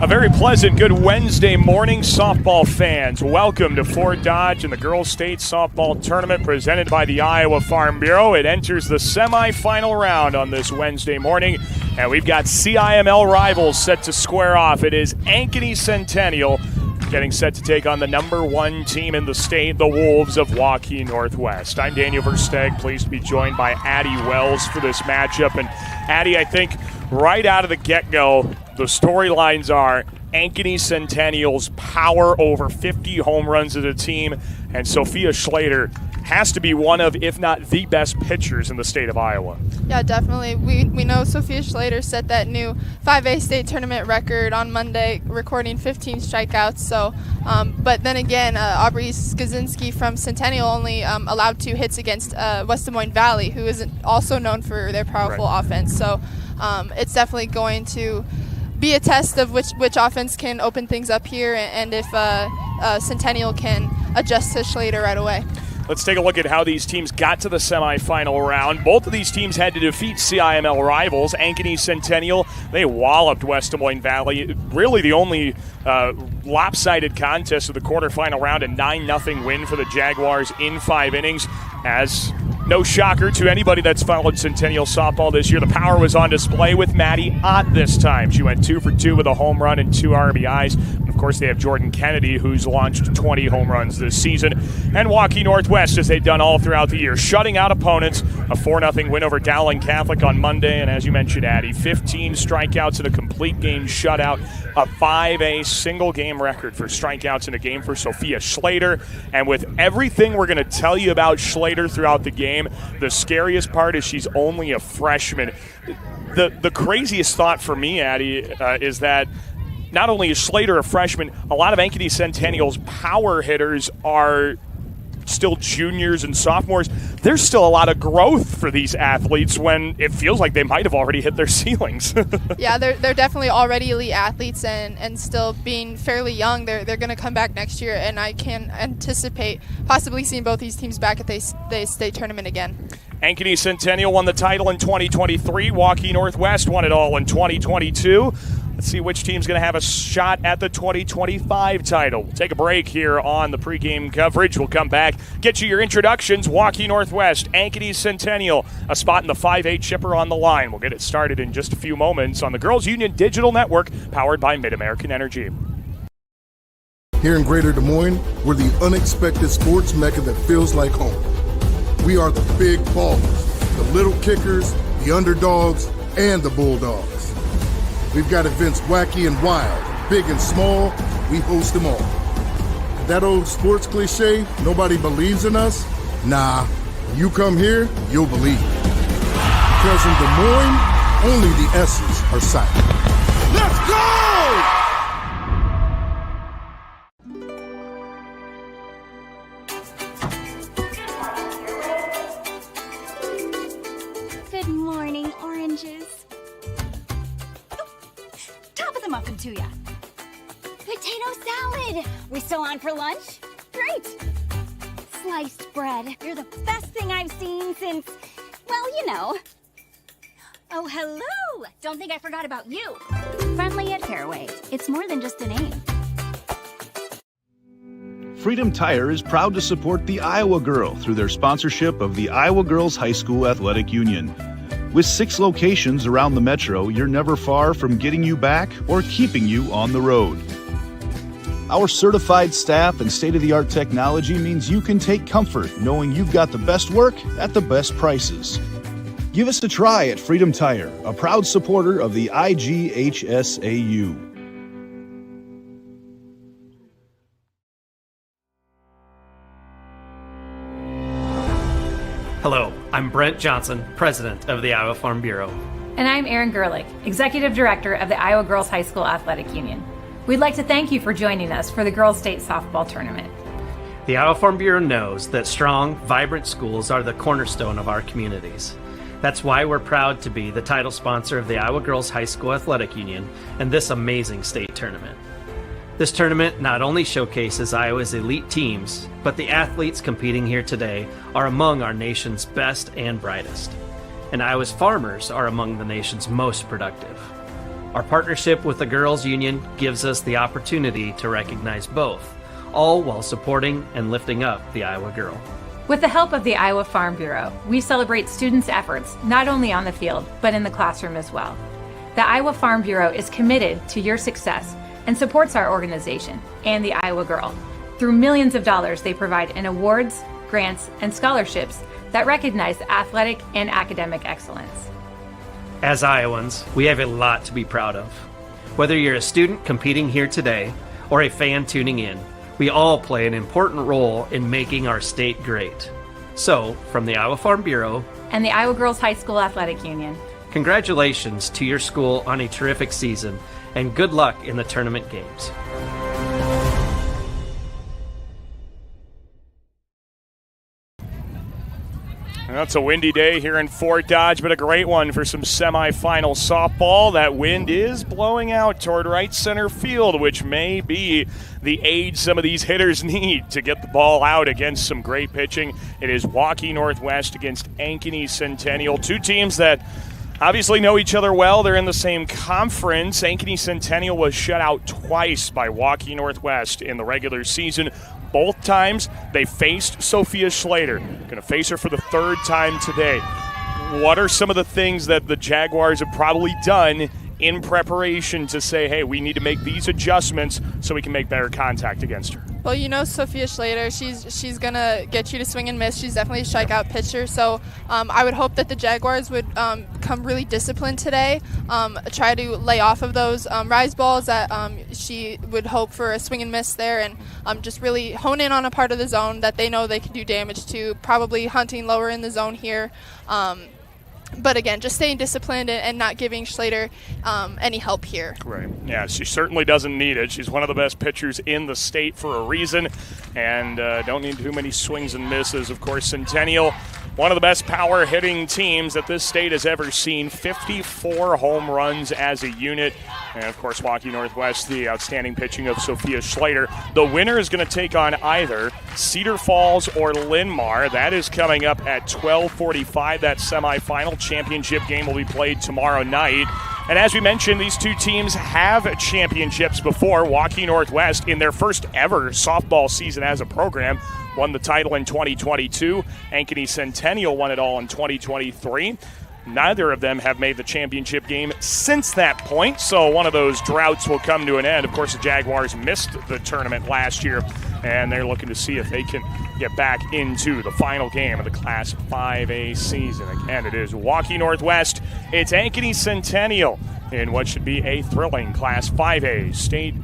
A very pleasant good Wednesday morning, softball fans. Welcome to Fort Dodge and the Girls State Softball Tournament presented by the Iowa Farm Bureau. It enters the semifinal round on this Wednesday morning, and we've got CIML rivals set to square off. It is Ankeny Centennial getting set to take on the number one team in the state, the Wolves of Waukee Northwest. I'm Daniel Versteg, pleased to be joined by Addie Wells for this matchup. And Addie, I think right out of the get-go, the storylines are Ankeny Centennial's power over 50 home runs as a team, and Sophia Schlater has to be one of, if not the best pitchers in the state of Iowa. Yeah, definitely. We know Sophia Schlater set that new 5A state tournament record on Monday, recording 15 strikeouts. So, but then again, Aubrey Skaczynski from Centennial only allowed 2 hits against West Des Moines Valley, who is also known for their powerful offense. So it's definitely going to be a test of which offense can open things up here, and if Centennial can adjust to Schlater right away. Let's take a look at how these teams got to the semifinal round. Both of these teams had to defeat CIML rivals. Ankeny Centennial, they walloped West Des Moines Valley. Really the only lopsided contest of the quarterfinal round, a 9-0 win for the Jaguars in 5 innings. As no shocker to anybody that's followed Centennial softball this year, the power was on display with Maddie Ott this time. She went 2 for 2 with a home run and 2 RBIs. And of course, they have Jordan Kennedy, who's launched 20 home runs this season. And Waukee Northwest, as they've done all throughout the year, shutting out opponents. A 4-0 win over Dowling Catholic on Monday. And as you mentioned, Addie, 15 strikeouts in a complete game shutout. A 5A single-game record for strikeouts in a game for Sophia Schlater. And with everything we're going to tell you about Schlater throughout the game, the scariest part is she's only a freshman. The craziest thought for me, Addie, is that not only is Schlater a freshman, a lot of Ankeny Centennial's power hitters are still juniors and sophomores. There's still a lot of growth for these athletes when it feels like they might have already hit their ceilings. Yeah, they're definitely already elite athletes, and still being fairly young, they're going to come back next year, and I can anticipate possibly seeing both these teams back at the state tournament again. Ankeny Centennial won the title in 2023. Waukee Northwest won it all in 2022. Let's see which team's going to have a shot at the 2025 title. We'll take a break here on the pregame coverage. We'll come back, get you your introductions. Waukee Northwest, Ankeny Centennial, a spot in the 5-8 chipper on the line. We'll get it started in just a few moments on the Girls Union Digital Network, powered by Mid-American Energy. Here in Greater Des Moines, we're the unexpected sports mecca that feels like home. We are the big ballers, the little kickers, the underdogs, and the bulldogs. We've got events wacky and wild, big and small, we host them all. That old sports cliche, nobody believes in us? Nah, when you come here, you'll believe. Because in Des Moines, only the S's are silent. Let's go! Good morning, oranges. Top of the muffin to ya. Potato salad. We still on for lunch? Great. Sliced bread. You're the best thing I've seen since, well, you know. Oh, hello. Don't think I forgot about you. Friendly at Fairway. It's more than just a name. Freedom Tire is proud to support the Iowa Girl through their sponsorship of the Iowa Girls High School Athletic Union. With 6 locations around the metro, you're never far from getting you back or keeping you on the road. Our certified staff and state-of-the-art technology means you can take comfort knowing you've got the best work at the best prices. Give us a try at Freedom Tire, a proud supporter of the IGHSAU. Hello, I'm Brent Johnson, President of the Iowa Farm Bureau. And I'm Erin Gerlich, Executive Director of the Iowa Girls High School Athletic Union. We'd like to thank you for joining us for the Girls State Softball Tournament. The Iowa Farm Bureau knows that strong, vibrant schools are the cornerstone of our communities. That's why we're proud to be the title sponsor of the Iowa Girls High School Athletic Union and this amazing state tournament. This tournament not only showcases Iowa's elite teams, but the athletes competing here today are among our nation's best and brightest. And Iowa's farmers are among the nation's most productive. Our partnership with the Girls Union gives us the opportunity to recognize both, all while supporting and lifting up the Iowa girl. With the help of the Iowa Farm Bureau, we celebrate students' efforts not only on the field, but in the classroom as well. The Iowa Farm Bureau is committed to your success and supports our organization and the Iowa Girl. Through millions of dollars they provide in awards, grants, and scholarships that recognize athletic and academic excellence. As Iowans, we have a lot to be proud of. Whether you're a student competing here today or a fan tuning in, we all play an important role in making our state great. So, from the Iowa Farm Bureau and the Iowa Girls High School Athletic Union, congratulations to your school on a terrific season, and good luck in the tournament games. Well, it's a windy day here in Fort Dodge, but a great one for some semifinal softball. That wind is blowing out toward right center field, which may be the aid some of these hitters need to get the ball out against some great pitching. It is Waukee Northwest against Ankeny Centennial, two teams that obviously know each other well. They're in the same conference. Ankeny Centennial was shut out twice by Waukee Northwest in the regular season. Both times they faced Sophia Schlater. Going to face her for the third time today. What are some of the things that the Jaguars have probably done in preparation to say, hey, we need to make these adjustments so we can make better contact against her? Well, you know Sophia Schlater, she's going to get you to swing and miss. She's definitely a strikeout pitcher. So I would hope that the Jaguars would come really disciplined today, try to lay off of those rise balls that she would hope for a swing and miss there, and just really hone in on a part of the zone that they know they can do damage to, probably hunting lower in the zone here. But again, just staying disciplined and not giving Schlater any help here. Right. Yeah, she certainly doesn't need it. She's one of the best pitchers in the state for a reason, and don't need too many swings and misses. Of course, Centennial, one of the best power hitting teams that this state has ever seen. 54 home runs as a unit. And, of course, Waukee Northwest, the outstanding pitching of Sophia Schlater. The winner is going to take on either Cedar Falls or Linn-Mar. That is coming up at 12:45. That semifinal championship game will be played tomorrow night. And as we mentioned, these two teams have championships before. Waukee Northwest, in their first ever softball season as a program, won the title in 2022. Ankeny Centennial won it all in 2023. Neither of them have made the championship game since that point, so one of those droughts will come to an end. Of course, the Jaguars missed the tournament last year, and they're looking to see if they can get back into the final game of the Class 5A season. Again, it is Waukee Northwest. It's Ankeny Centennial in what should be a thrilling Class 5A state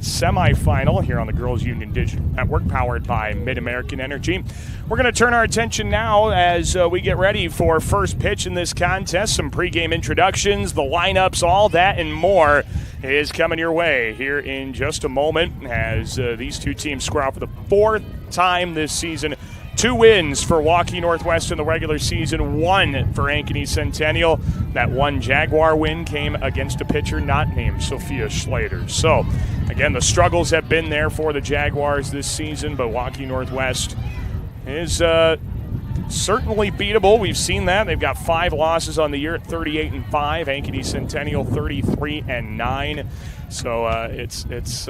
semifinal here on the Girls Union Digital Network, powered by Mid-American Energy. We're going to turn our attention now as we get ready for first pitch in this contest. Some pregame introductions, the lineups, all that and more is coming your way here in just a moment as these two teams square off for the fourth time this season. 2 wins for Waukee Northwest in the regular season, 1 for Ankeny Centennial. That one Jaguar win came against a pitcher not named Sophia Schlater. So, again, the struggles have been there for the Jaguars this season, but Waukee Northwest is certainly beatable. We've seen that. They've got 5 losses on the year at 38-5. Ankeny Centennial 33-9. So it's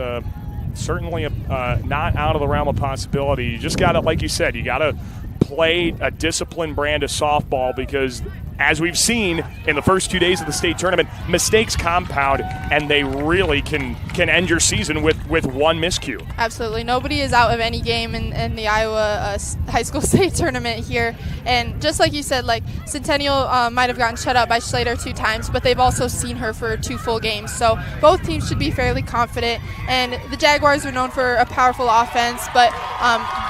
certainly not out of the realm of possibility. You just got to, like you said, you got to play a disciplined brand of softball because, as we've seen in the first 2 days of the state tournament, mistakes compound and they really can end your season with one miscue. Absolutely. Nobody is out of any game in the Iowa high school state tournament here. And just like you said, like Centennial might have gotten shut out by Schlater 2 times, but they've also seen her for 2 full games. So both teams should be fairly confident. And the Jaguars are known for a powerful offense, but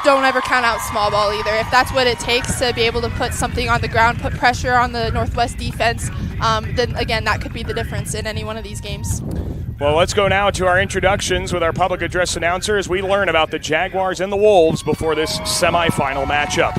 don't ever count out small ball either. If that's what it takes to be able to put something on the ground, put pressure on the Northwest defense, then again, that could be the difference in any one of these games. Well, let's go now to our introductions with our public address announcer as we learn about the Jaguars and the Wolves before this semifinal matchup.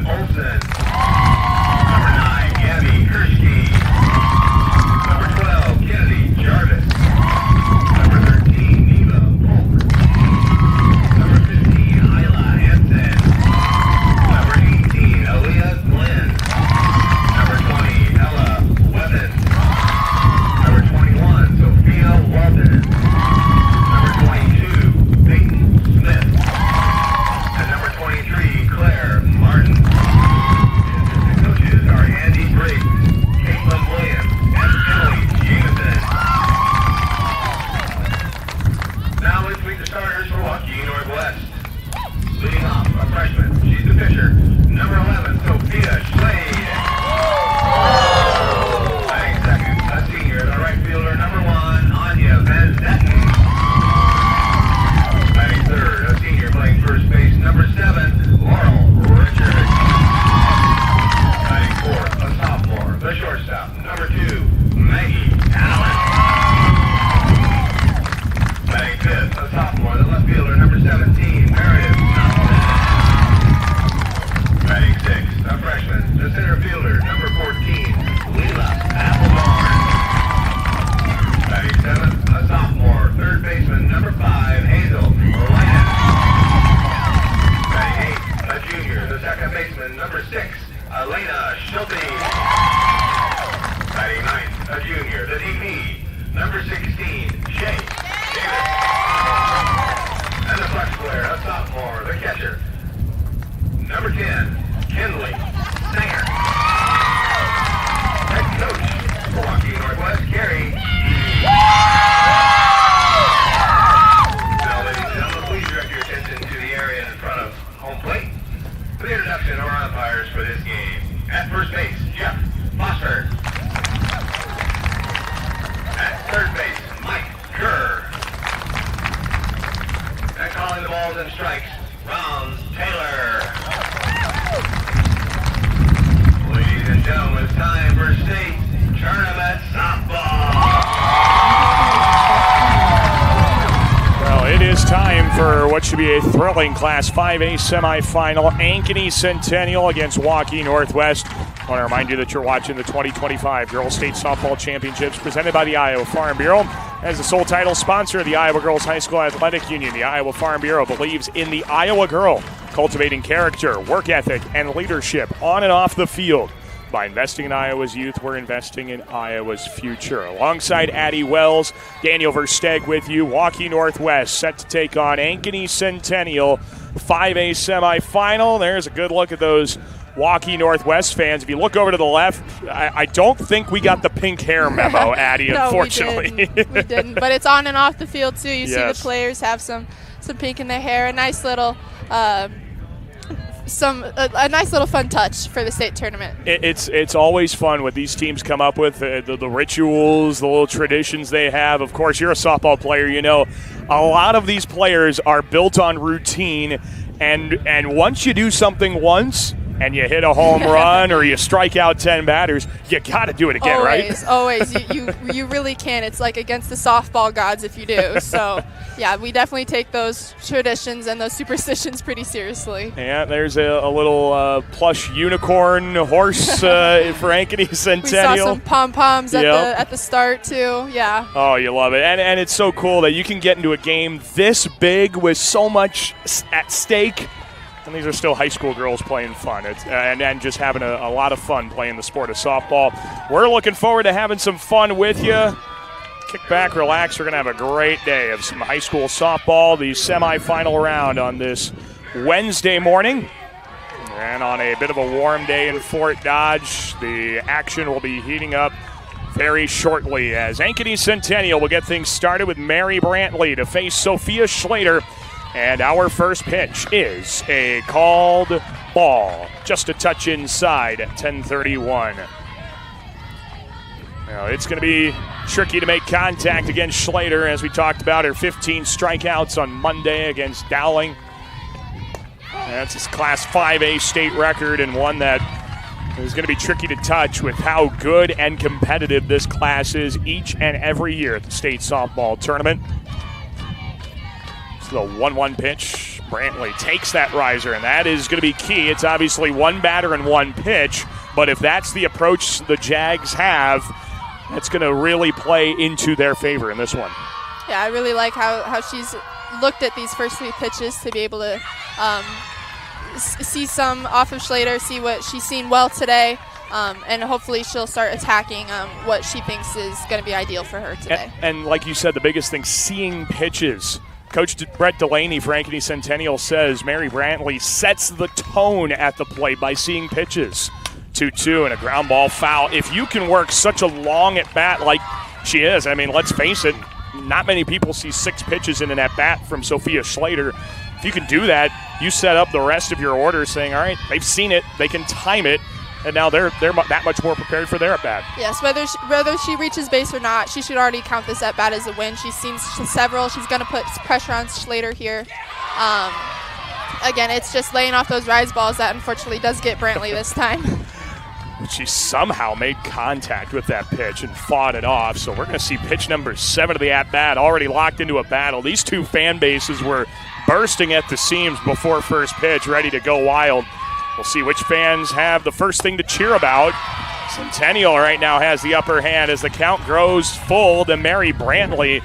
Olsen. 6, Elena Schulte. Batting ninth, a junior, the DP, number 16, Shay Davis. And the flex player, a sophomore, the catcher, number 10, Kinley Sanger. Head coach, Waukee Northwest, Gary. Now, ladies and gentlemen, please direct your attention to the area in front of home plate for the introduction of our umpires for this game. At first base, Jeff Foster. At third base, Mike Kerr. And calling the balls and strikes, Ron Taylor. Ladies and gentlemen, it's time for state tournament softball. Well, it is time for what should be a thrilling Class 5A semifinal. Ankeny Centennial against Waukee Northwest. I want to remind you that you're watching the 2025 Girls State Softball Championships presented by the Iowa Farm Bureau. As the sole title sponsor of the Iowa Girls High School Athletic Union, the Iowa Farm Bureau believes in the Iowa girl, cultivating character, work ethic, and leadership on and off the field. By investing in Iowa's youth, we're investing in Iowa's future. Alongside Addie Wells, Daniel Versteg with you. Waukee Northwest set to take on Ankeny Centennial, 5A semifinal. There's a good look at those Waukee Northwest fans. If you look over to the left, I don't think we got the pink hair memo, Addie, no, unfortunately. we didn't. But it's on and off the field, too. You see Yes. the players have some pink in their hair. A nice little a nice little fun touch for the state tournament. It's always fun what these teams come up with, the rituals, the little traditions they have. Of course, you're a softball player, you know. A lot of these players are built on routine, and once you do something once and you hit a home run or you strike out 10 batters, you got to do it again, right? Always. You really can. It's like against the softball gods if you do. So, yeah, we definitely take those traditions and those superstitions pretty seriously. Yeah, there's a little plush unicorn horse for Ankeny Centennial. We saw some pom-poms at the start, too. Yeah. Oh, you love it. And it's so cool that you can get into a game this big with so much at stake. And these are still high school girls playing fun and just having a lot of fun playing the sport of softball. We're looking forward to having some fun with you. Kick back, relax. We're going to have a great day of some high school softball, the semifinal round on this Wednesday morning. And on a bit of a warm day in Fort Dodge, the action will be heating up very shortly as Ankeny Centennial will get things started with Mary Brantley to face Sophia Schlater. And our first pitch is a called ball. Just a touch inside at 10:31. Now, it's going to be tricky to make contact against Schlater, as we talked about her 15 strikeouts on Monday against Dowling. That's his Class 5A state record, and one that is going to be tricky to touch with how good and competitive this class is each and every year at the state softball tournament. The 1-1 pitch. Brantley takes that riser, and that is going to be key. It's obviously one batter and one pitch, but if that's the approach the Jags have, that's going to really play into their favor in this one. Yeah, I really like how she's looked at these first three pitches to be able to see some off of Schlater, see what she's seen well today, and hopefully she'll start attacking what she thinks is going to be ideal for her today. And like you said, the biggest thing, seeing pitches. Coach Brett Delaney for Ankeny Centennial says Mary Brantley sets the tone at the plate by seeing pitches. 2-2 and a ground ball foul. If you can work such a long at bat like she is, I mean, let's face it, not many people see 6 pitches in an at bat from Sophia Schlater. If you can do that, you set up the rest of your order saying, all right, they've seen it, they can time it, and now they're that much more prepared for their at-bat. Yes, whether she reaches base or not, she should already count this at-bat as a win. She's seen several. She's going to put pressure on Schlater here. Again, it's just laying off those rise balls that unfortunately does get Brantley this time. She somehow made contact with that pitch and fought it off. So we're going to see pitch number 7 of the at-bat already locked into a battle. These two fan bases were bursting at the seams before first pitch, ready to go wild. We'll see which fans have the first thing to cheer about. Centennial right now has the upper hand as the count grows full to Mary Brantley.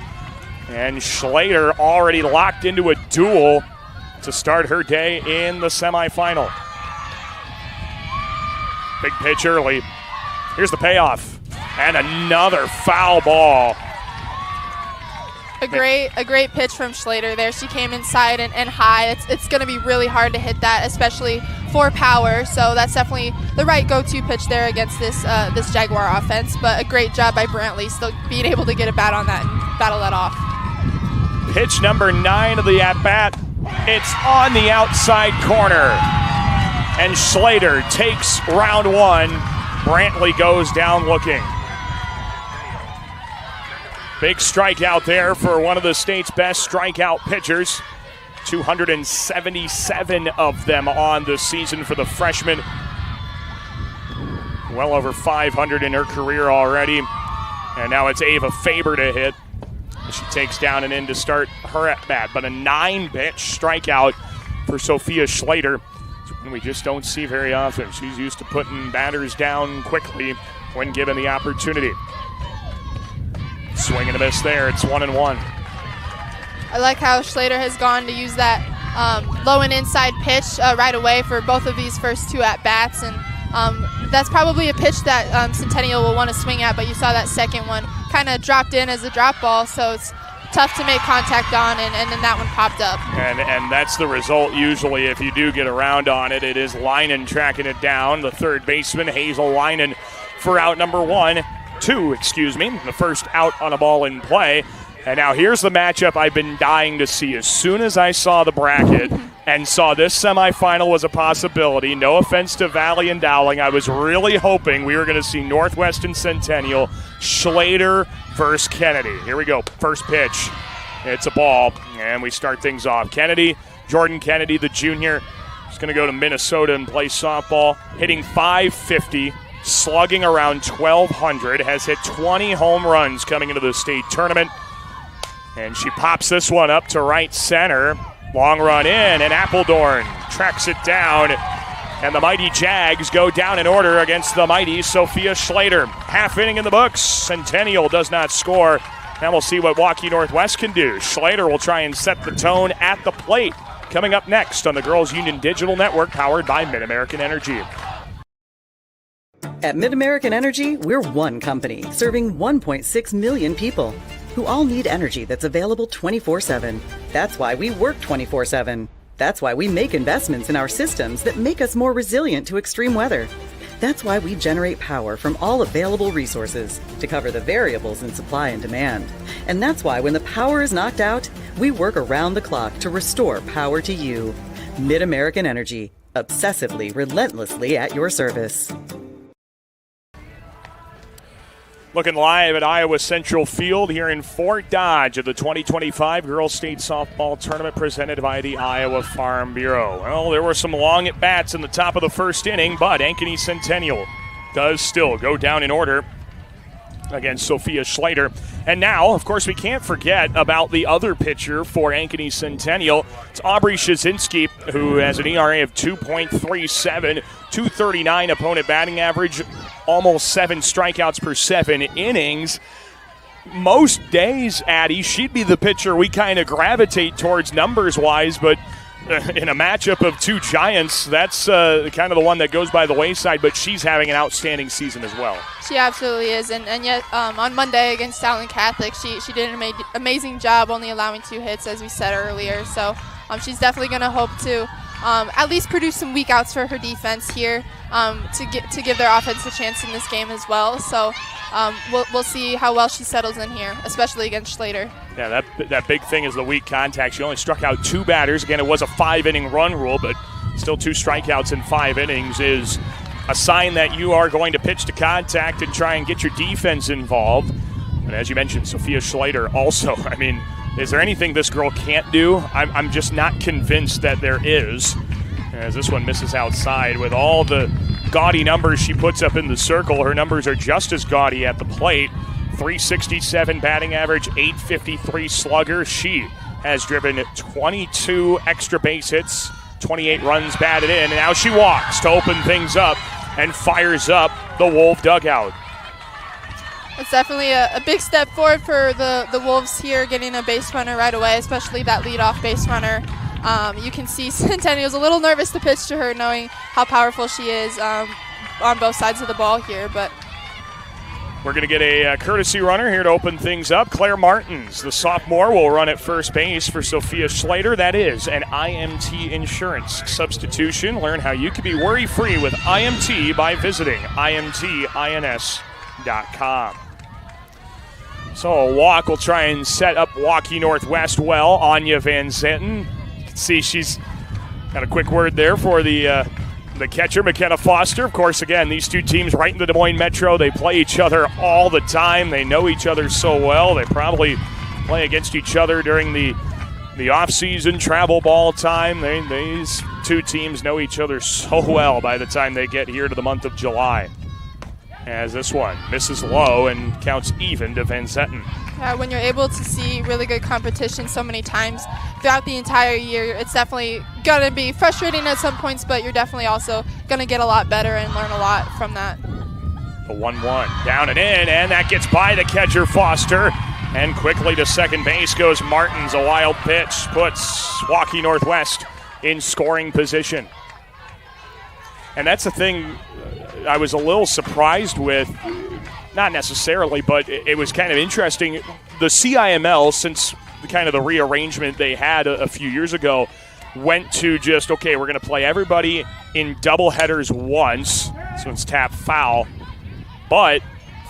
And Schlater already locked into a duel to start her day in the semifinal. Big pitch early. Here's the payoff. And another foul ball. A great pitch from Schlater there. She came inside and high. It's going to be really hard to hit that, especially for power. So that's definitely the right go-to pitch there against this Jaguar offense. But a great job by Brantley still being able to get a bat on that and battle that off. Pitch number 9 of the at-bat. It's on the outside corner. And Schlater takes round 1. Brantley goes down looking. Big strikeout there for one of the state's best strikeout pitchers. 277 of them on the season for the freshman. Well over 500 in her career already. And now it's Ava Faber to hit. She takes down and in to start her at bat. But a 9-pitch strikeout for Sophia Schlater. Something we just don't see very often. She's used to putting batters down quickly when given the opportunity. Swing and a miss there. It's 1-1. I like how Schlater has gone to use that low and inside pitch right away for both of these first 2 at-bats. And that's probably a pitch that Centennial will want to swing at, but you saw that second one kind of dropped in as a drop ball, so it's tough to make contact on, and then that one popped up. And that's the result usually if you do get around on it. It is Leinen tracking it down, the third baseman, Hazel Leinen, for out number 2, the first out on a ball in play. And now here's the matchup I've been dying to see. As soon as I saw the bracket and saw this semifinal was a possibility, no offense to Valley and Dowling, I was really hoping we were going to see Northwest and Centennial, Schlater versus Kennedy. Here we go, first pitch. It's a ball, and we start things off. Jordan Kennedy, the junior, is going to go to Minnesota and play softball, hitting .550. Slugging around 1,200, has hit 20 home runs coming into the state tournament. And she pops this one up to right center. Long run in, and Appledorn tracks it down. And the mighty Jags go down in order against the mighty Sophia Schlater. Half inning in the books. Centennial does not score. Now we'll see what Waukee Northwest can do. Schlater will try and set the tone at the plate. Coming up next on the Girls Union Digital Network, powered by Mid-American Energy. At Mid-American Energy, we're one company serving 1.6 million people who all need energy that's available 24/7. That's why we work 24/7. That's why we make investments in our systems that make us more resilient to extreme weather. That's why we generate power from all available resources to cover the variables in supply and demand. And that's why when the power is knocked out, we work around the clock to restore power to you. Mid-American Energy, obsessively, relentlessly at your service. Looking live at Iowa Central Field here in Fort Dodge of the 2025 Girls State Softball Tournament presented by the Iowa Farm Bureau. Well, there were some long at-bats in the top of the first inning, but Ankeny Centennial does still go down in order against Sophia Schlater. And now, of course, we can't forget about the other pitcher for Ankeny Centennial. It's Aubrey Shazinski, who has an ERA of 2.37, 239 opponent batting average, almost 7 strikeouts per 7 innings. Most days, Addie, she'd be the pitcher we kind of gravitate towards numbers-wise, but in a matchup of 2 giants, that's kind of the one that goes by the wayside, but she's having an outstanding season as well. She absolutely is, and yet on Monday against Dowling Catholic, she did an amazing job, only allowing 2 hits, as we said earlier. So she's definitely going to hope to at least produce some weak outs for her defense here to give their offense a chance in this game as well. So we'll see how well she settles in here, especially against Schlater. Yeah, that big thing is the weak contact. She only struck out 2 batters. Again, it was a 5-inning run rule, but still 2 strikeouts in 5 innings is a sign that you are going to pitch to contact and try and get your defense involved. And as you mentioned, Sophia Schlater also, I mean, is there anything this girl can't do? I'm just not convinced that there is. As this one misses outside with all the gaudy numbers she puts up in the circle, her numbers are just as gaudy at the plate. 367 batting average, 853 slugger. She has driven 22 extra base hits, 28 runs batted in, and now she walks to open things up and fires up the Wolf dugout. It's definitely a big step forward for the Wolves here, getting a base runner right away, especially that leadoff base runner. You can see Centennial's a little nervous to pitch to her, knowing how powerful she is. on both sides of the ball here, but we're going to get a courtesy runner here to open things up. Claire Martins, the sophomore, will run at first base for Sophia Schlater. That is an IMT insurance substitution. Learn how you can be worry-free with IMT by visiting imtins.com. So Walk will try and set up Waukee Northwest well. Anya Van Zanten. You can see she's got a quick word there for the catcher, McKenna Foster. Of course, again, these two teams right in the Des Moines Metro, they play each other all the time. They know each other so well. They probably play against each other during the off-season travel ball time. These two teams know each other so well by the time they get here to the month of July. As this one misses low and counts even to Van Zetten. Yeah, when you're able to see really good competition so many times throughout the entire year, it's definitely going to be frustrating at some points, but you're definitely also going to get a lot better and learn a lot from that. The 1-1 down and in, and that gets by the catcher Foster. And quickly to second base goes Martins. A wild pitch puts Waukee Northwest in scoring position. And that's the thing I was a little surprised with. Not necessarily, but it was kind of interesting. The CIML, since kind of the rearrangement they had a few years ago, went to just, okay, we're going to play everybody in double headers once, so it's tap foul. But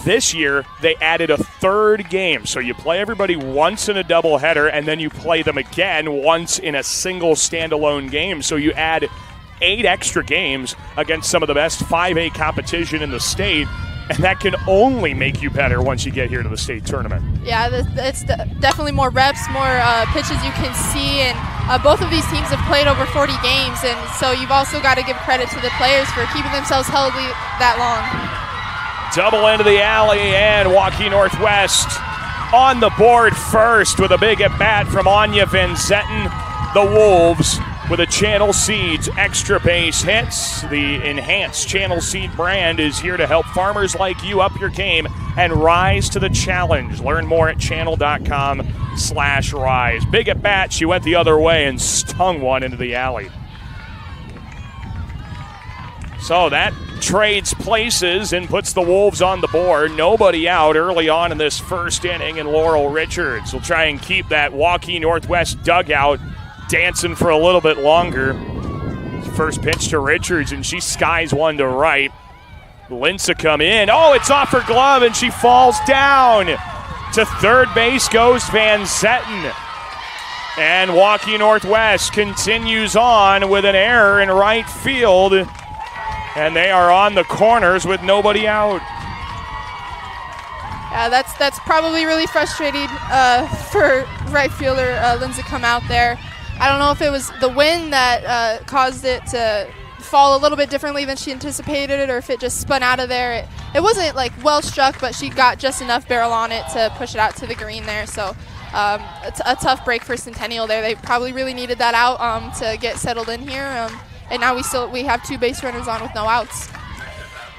this year, they added a third game. So you play everybody once in a doubleheader, and then you play them again once in a single standalone game. So you add 8 extra games against some of the best 5A competition in the state, and that can only make you better once you get here to the state tournament. Yeah, it's definitely more reps, more pitches you can see, and both of these teams have played over 40 games, and so you've also got to give credit to the players for keeping themselves healthy that long. Double into the alley, and Waukee Northwest on the board first with a big at-bat from Anya Van Zetten. The Wolves with a Channel Seeds extra base hits. The enhanced Channel Seed brand is here to help farmers like you up your game and rise to the challenge. Learn more at channel.com/rise. Big at bat, she went the other way and stung one into the alley. So that trades places and puts the Wolves on the board. Nobody out early on in this first inning, and Laurel Richards will try and keep that Waukee Northwest dugout dancing for a little bit longer. First pitch to Richards, and she skies one to right. Lincecum in. Oh, it's off her glove, and she falls down. To third base goes Van Zetten. And Waukee Northwest continues on with an error in right field. And they are on the corners with nobody out. Yeah, that's probably really frustrating for right fielder Lincecum out there. I don't know if it was the wind that caused it to fall a little bit differently than she anticipated, or if it just spun out of there. It wasn't like well struck, but she got just enough barrel on it to push it out to the green there. So it's a tough break for Centennial there. They probably really needed that out to get settled in here. And now we have 2 base runners on with no outs.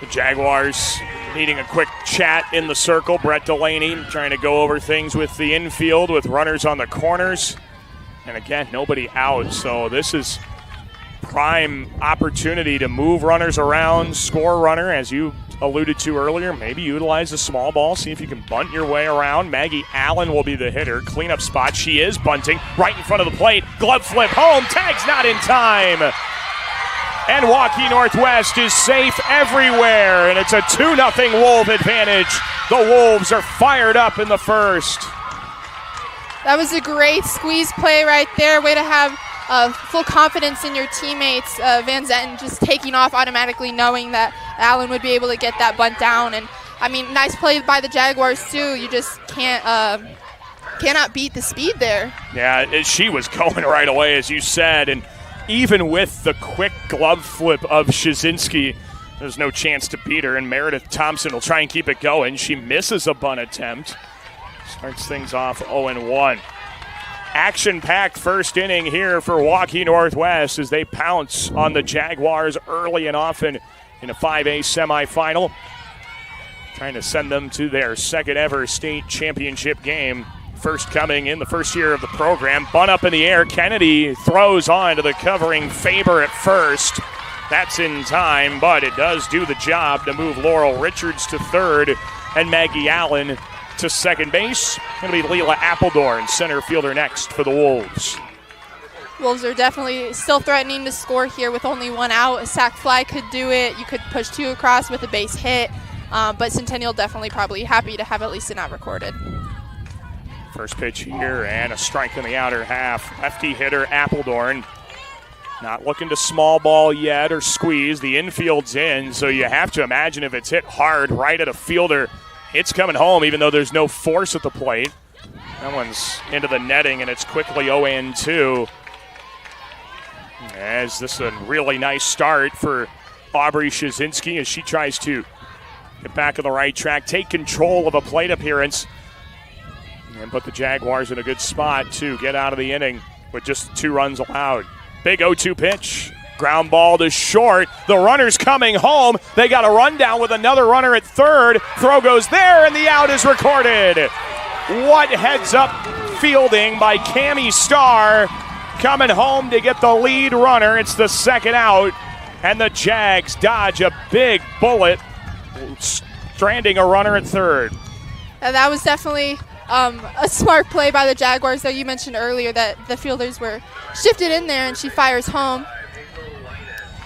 The Jaguars needing a quick chat in the circle. Brett Delaney trying to go over things with the infield with runners on the corners. And again, nobody out, so this is prime opportunity to move runners around, score a runner, as you alluded to earlier. Maybe utilize a small ball, see if you can bunt your way around. Maggie Allen will be the hitter. Cleanup spot, she is bunting right in front of the plate. Glove flip home, tag's not in time. And Waukee Northwest is safe everywhere, and it's a 2-0 Wolf advantage. The Wolves are fired up in the first. That was a great squeeze play right there. Way to have full confidence in your teammates. Van Zetten just taking off automatically, knowing that Allen would be able to get that bunt down. And I mean, nice play by the Jaguars too. You just cannot beat the speed there. Yeah, she was going right away, as you said, and even with the quick glove flip of Shazinski, there's no chance to beat her. And Meredith Thompson will try and keep it going. She misses a bunt attempt. Starts things off 0-1. Action-packed first inning here for Waukee Northwest as they pounce on the Jaguars early and often in a 5A semifinal. Trying to send them to their second ever state championship game. First coming in the first year of the program. Bunt up in the air. Kennedy throws on to the covering Faber at first. That's in time, but it does do the job to move Laurel Richards to third and Maggie Allen to second base. Going to be Leela Appledorn, center fielder next for the Wolves. Wolves are definitely still threatening to score here with only one out. A sac fly could do it. You could push two across with a base hit, but Centennial definitely probably happy to have at least an out recorded. First pitch here and a strike in the outer half. Lefty hitter Appledorn. Not looking to small ball yet or squeeze. The infield's in, so you have to imagine if it's hit hard right at a fielder, it's coming home even though there's no force at the plate. That one's into the netting, and it's quickly 0-2. As this is a really nice start for Aubrey Shazinski as she tries to get back on the right track, take control of a plate appearance, and put the Jaguars in a good spot to get out of the inning with just 2 runs allowed. Big 0-2 pitch. Ground ball to short. The runner's coming home. They got a rundown with another runner at third. Throw goes there, and the out is recorded. What heads-up fielding by Cammie Starr. Coming home to get the lead runner. It's the second out, and the Jags dodge a big bullet, stranding a runner at third. And that was definitely a smart play by the Jaguars, though you mentioned earlier that the fielders were shifted in there, and she fires home.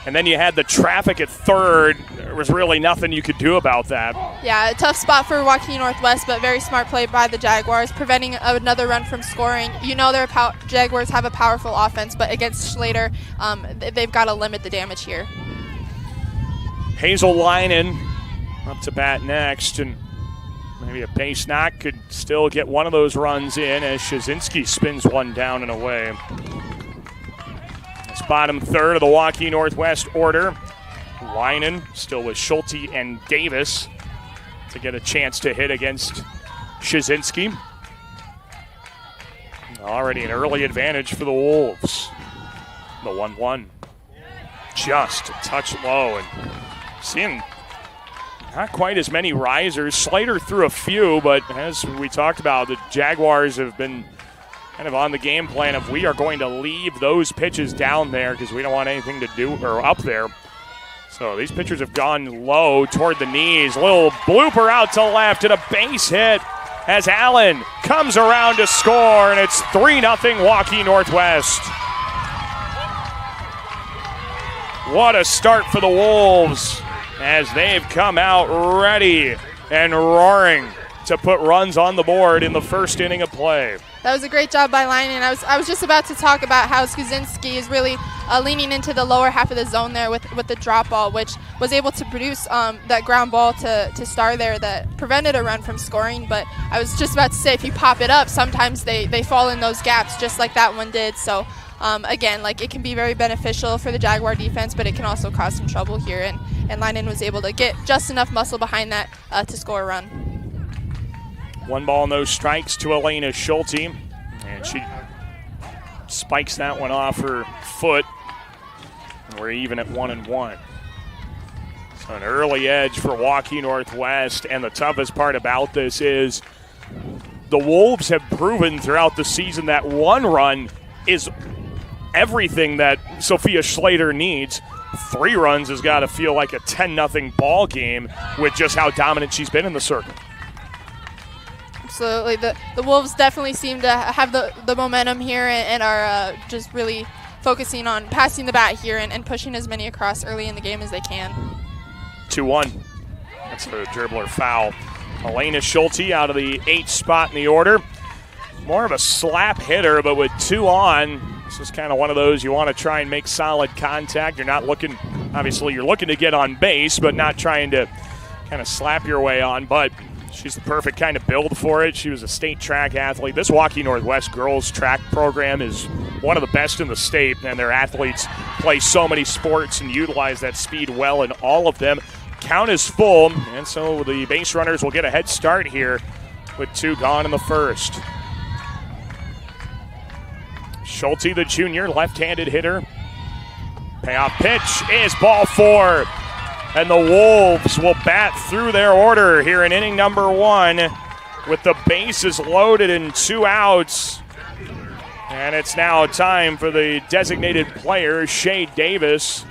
And then you had the traffic at third. There was really nothing you could do about that. Yeah, a tough spot for Waukee Northwest, but very smart play by the Jaguars, preventing another run from scoring. You know their Jaguars have a powerful offense, but against Schlater, they've got to limit the damage here. Hazel Leinen up to bat next, and maybe a base knock could still get one of those runs in as Shazinski spins one down and away. It's bottom third of the Waukee Northwest order. Leinen still with Schulte and Davis to get a chance to hit against Shazinski. Already an early advantage for the Wolves. The 1-1. Just a touch low, and seeing not quite as many risers. Slater threw a few, but as we talked about, the Jaguars have been kind of on the game plan of we are going to leave those pitches down there because we don't want anything to do or up there. So these pitchers have gone low toward the knees. Little blooper out to left and a base hit as Allen comes around to score, and it's 3-0 Waukee Northwest. What a start for the Wolves as they've come out ready and roaring to put runs on the board in the first inning of play. That was a great job by Leinen. I was just about to talk about how Skuzinski is really leaning into the lower half of the zone there with the drop ball, which was able to produce that ground ball to Starr there that prevented a run from scoring. But I was just about to say, if you pop it up, sometimes they fall in those gaps just like that one did. So again, like, it can be very beneficial for the Jaguar defense, but it can also cause some trouble here. And Leinen was able to get just enough muscle behind that to score a run. 1 ball, no strikes to Elena Schulte, and she spikes that one off her foot. And we're even at 1-1. So an early edge for Waukee Northwest, and the toughest part about this is the Wolves have proven throughout the season that 1 run is everything that Sophia Schlater needs. 3 runs has got to feel like a 10-0 ball game with just how dominant she's been in the circle. Absolutely. The Wolves definitely seem to have the momentum here and are just really focusing on passing the bat here and pushing as many across early in the game as they can. 2-1. That's a dribbler foul. Elena Schulte out of the 8th spot in the order. More of a slap hitter, but with 2 on, this is kind of one of those you want to try and make solid contact. You're not looking, obviously you're looking to get on base, but not trying to kind of slap your way on, but she's the perfect kind of build for it. She was a state track athlete. This Waukee Northwest girls track program is one of the best in the state, and their athletes play so many sports and utilize that speed well in all of them. Count is full, and so the base runners will get a head start here with 2 gone in the first. Schulte, the junior, left-handed hitter. Payoff pitch is ball 4. And the Wolves will bat through their order here in inning number 1 with the bases loaded and 2 outs. And it's now time for the designated player, Shay Davis,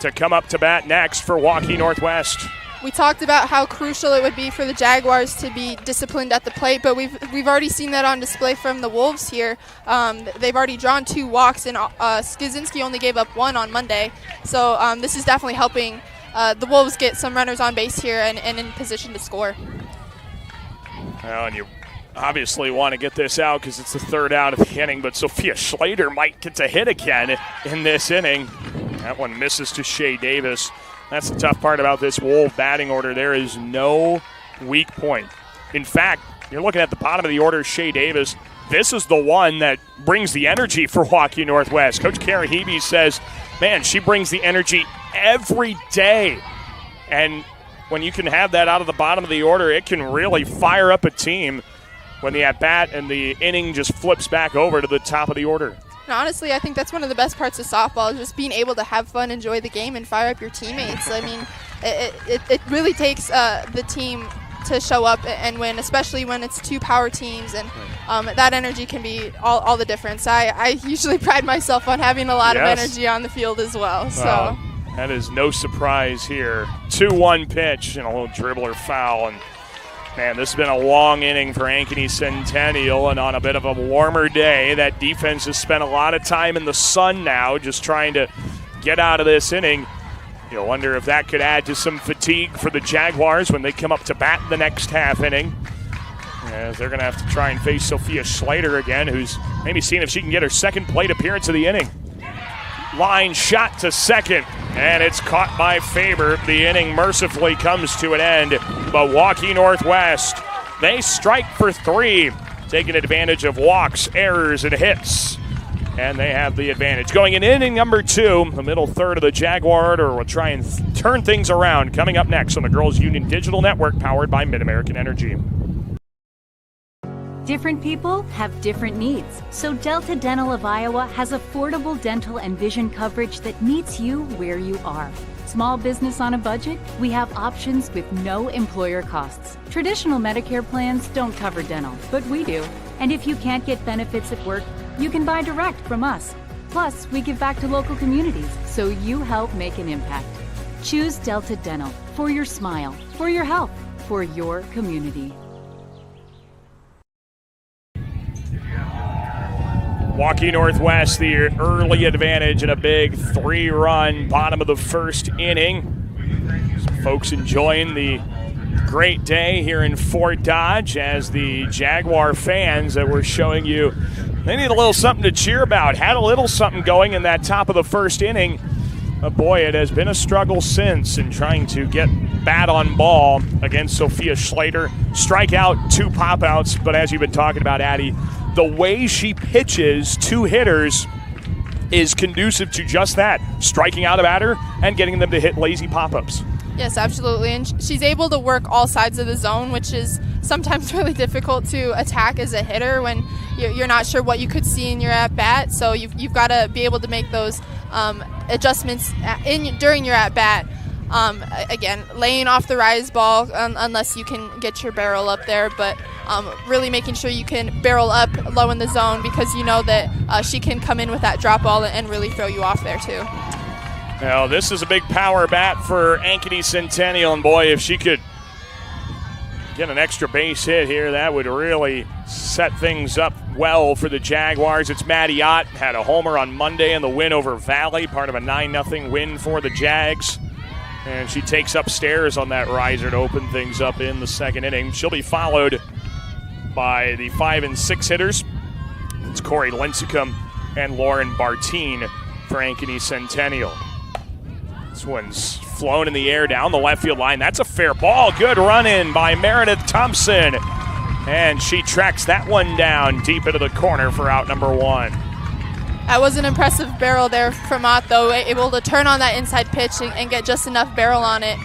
to come up to bat next for Waukee Northwest. We talked about how crucial it would be for the Jaguars to be disciplined at the plate, but we've already seen that on display from the Wolves here. They've already drawn 2 walks, and Skizinski only gave up 1 on Monday. So this is definitely helping the Wolves get some runners on base here and in position to score. Well, and you obviously want to get this out because it's the 3rd out of the inning, but Sophia Schlater might get to hit again in this inning. That one misses to Shea Davis. That's the tough part about this Wolf batting order. There is no weak point. In fact, you're looking at the bottom of the order, Shea Davis. This is the one that brings the energy for Waukee Northwest. Coach Karahebe says, man, she brings the energy every day. And when you can have that out of the bottom of the order, it can really fire up a team when the at-bat and the inning just flips back over to the top of the order. And honestly, I think that's one of the best parts of softball, is just being able to have fun, enjoy the game, and fire up your teammates. I mean, it really takes the team to show up and win, especially when it's 2 power teams, and that energy can be all the difference. I usually pride myself on having a lot of energy on the field as well. So that is no surprise here. 2-1 pitch and a little dribbler foul. And man, this has been a long inning for Ankeny Centennial, and on a bit of a warmer day, that defense has spent a lot of time in the sun now just trying to get out of this inning. You'll wonder if that could add to some fatigue for the Jaguars when they come up to bat the next half inning. As they're going to have to try and face Sophia Schlater again, who's maybe seeing if she can get her 2nd plate appearance of the inning. Line shot to second, and it's caught by Faber. The inning mercifully comes to an end, but Waukee Northwest, they strike for 3, taking advantage of walks, errors, and hits, and they have the advantage. Going in inning number 2, the middle third of the Jaguar order will try and turn things around. Coming up next on the Girls Union Digital Network, powered by Mid-American Energy. Different people have different needs, so Delta Dental of Iowa has affordable dental and vision coverage that meets you where you are. Small business on a budget? We have options with no employer costs. Traditional Medicare plans don't cover dental, but we do. And if you can't get benefits at work, you can buy direct from us. Plus, we give back to local communities, so you help make an impact. Choose Delta Dental for your smile, for your health, for your community. Waukee Northwest, the early advantage in a big 3-run bottom of the 1st inning. Some folks enjoying the great day here in Fort Dodge, as the Jaguar fans that we're showing you, they need a little something to cheer about. Had a little something going in that top of the 1st inning. But boy, it has been a struggle since in trying to get bat on ball against Sophia Schlater. Strikeout, 2 pop-outs, but as you've been talking about, Addie, the way she pitches to hitters is conducive to just that, striking out a batter and getting them to hit lazy pop-ups. Yes, absolutely, and she's able to work all sides of the zone, which is sometimes really difficult to attack as a hitter when you're not sure what you could see in your at-bat, so you've got to be able to make those adjustments during your at-bat. Again, laying off the rise ball unless you can get your barrel up there, but really making sure you can barrel up low in the zone, because you know that she can come in with that drop ball and really throw you off there too. Now, this is a big power bat for Ankeny Centennial, and boy, if she could get an extra base hit here, that would really set things up well for the Jaguars. It's Maddie Ott, had a homer on Monday in the win over Valley, part of a 9-0 win for the Jags. And she takes upstairs on that riser to open things up in the 2nd inning. She'll be followed by the 5 and 6 hitters. It's Corey Lincecum and Lauren Bartine for Ankeny Centennial. This one's flown in the air down the left field line. That's a fair ball. Good run in by Meredith Thompson. And she tracks that one down deep into the corner for out number 1. That was an impressive barrel there from Ott, though, able to turn on that inside pitch and get just enough barrel on it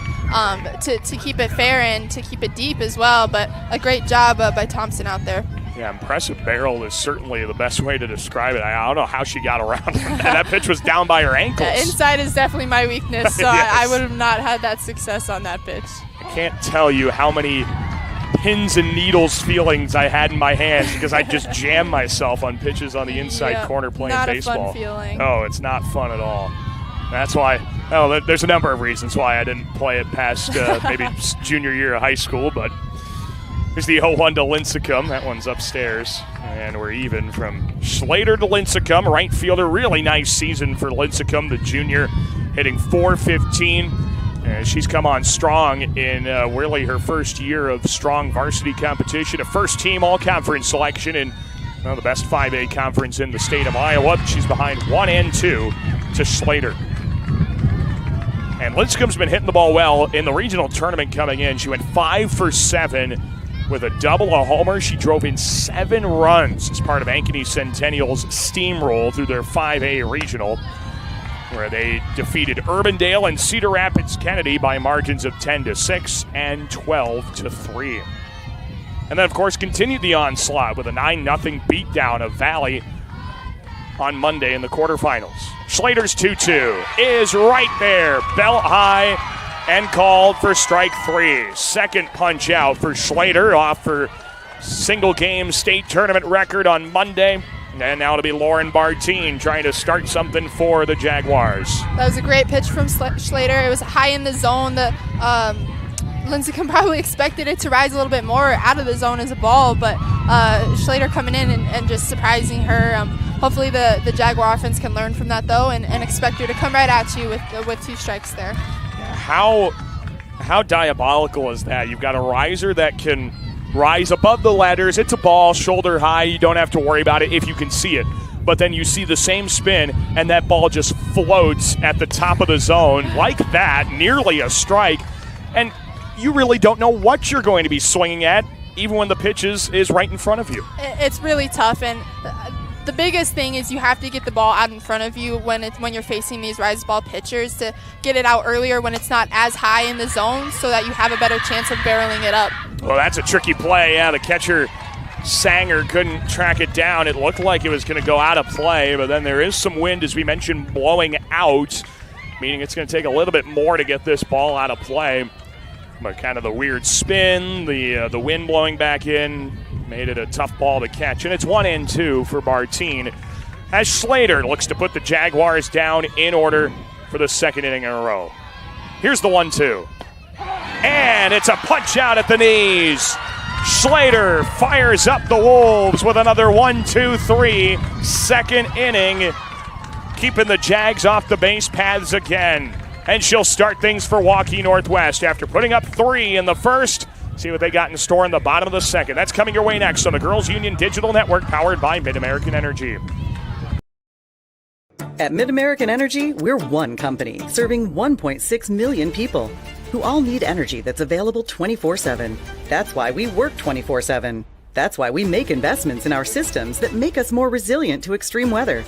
to keep it fair and to keep it deep as well. But a great job by Thompson out there. Yeah, impressive barrel is certainly the best way to describe it. I don't know how she got around that. That pitch was down by her ankles. Yeah, inside is definitely my weakness, so yes. I would have not had that success on that pitch. I can't tell you how many pins and needles feelings I had in my hands because I just jammed myself on pitches on the inside corner playing not baseball. Not a fun feeling. Oh, it's not fun at all. That's why Well, there's a number of reasons why I didn't play it past maybe junior year of high school, but here's the 0-1 to Lincecum. That one's upstairs. And we're even from Slater to Lincecum. Right fielder, really nice season for Lincecum, the junior, hitting .415. She's come on strong in really her first year of strong varsity competition, a first-team all-conference selection in the best 5A conference in the state of Iowa. She's behind 1 and 2 to Slater. And Lincecum's been hitting the ball well in the regional tournament coming in. She went 5 for 7 with a double, a homer. She drove in 7 runs as part of Ankeny Centennial's steamroll through their 5A regional, where they defeated Urbandale and Cedar Rapids Kennedy by margins of 10-6 and 12-3. And then, of course, continued the onslaught with a 9-0 beatdown of Valley on Monday in the quarterfinals. Slater's 2-2 is right there, belt high, and called for strike 3. Second punch out for Slater, off her single-game state tournament record on Monday. And now to be Lauren Bartine trying to start something for the Jaguars. That was a great pitch from Slater. It was high in the zone. Lincecum probably expected it to rise a little bit more out of the zone as a ball, but Slater coming in and just surprising her. Hopefully the Jaguar offense can learn from that, though, and expect her to come right at you with 2 strikes there. How diabolical is that? You've got a riser that can rise above the ladders. It's a ball, shoulder high. You don't have to worry about it if you can see it. But then you see the same spin, and that ball just floats at the top of the zone like that, nearly a strike. And you really don't know what you're going to be swinging at, even when the pitch is right in front of you. It's really tough, and the biggest thing is you have to get the ball out in front of you when you're facing these rise ball pitchers, to get it out earlier when it's not as high in the zone, so that you have a better chance of barreling it up. Well, that's a tricky play. Yeah, the catcher Sanger couldn't track it down. It looked like it was going to go out of play, but then there is some wind, as we mentioned, blowing out, meaning it's going to take a little bit more to get this ball out of play. But kind of the weird spin, the wind blowing back in, made it a tough ball to catch. And it's 1 and 2 for Bartine, as Slater looks to put the Jaguars down in order for the second inning in a row. Here's the 1-2. And it's a punch out at the knees. Slater fires up the Wolves with another 1-2-3. Second inning, keeping the Jags off the base paths again. And she'll start things for Waukee Northwest after putting up 3 in the first. See what they got in store in the bottom of the second. That's coming your way next on the Girls Union Digital Network, powered by Mid-American Energy. At Mid-American Energy, we're one company serving 1.6 million people who all need energy that's available 24/7. That's why we work 24/7. That's why we make investments in our systems that make us more resilient to extreme weather.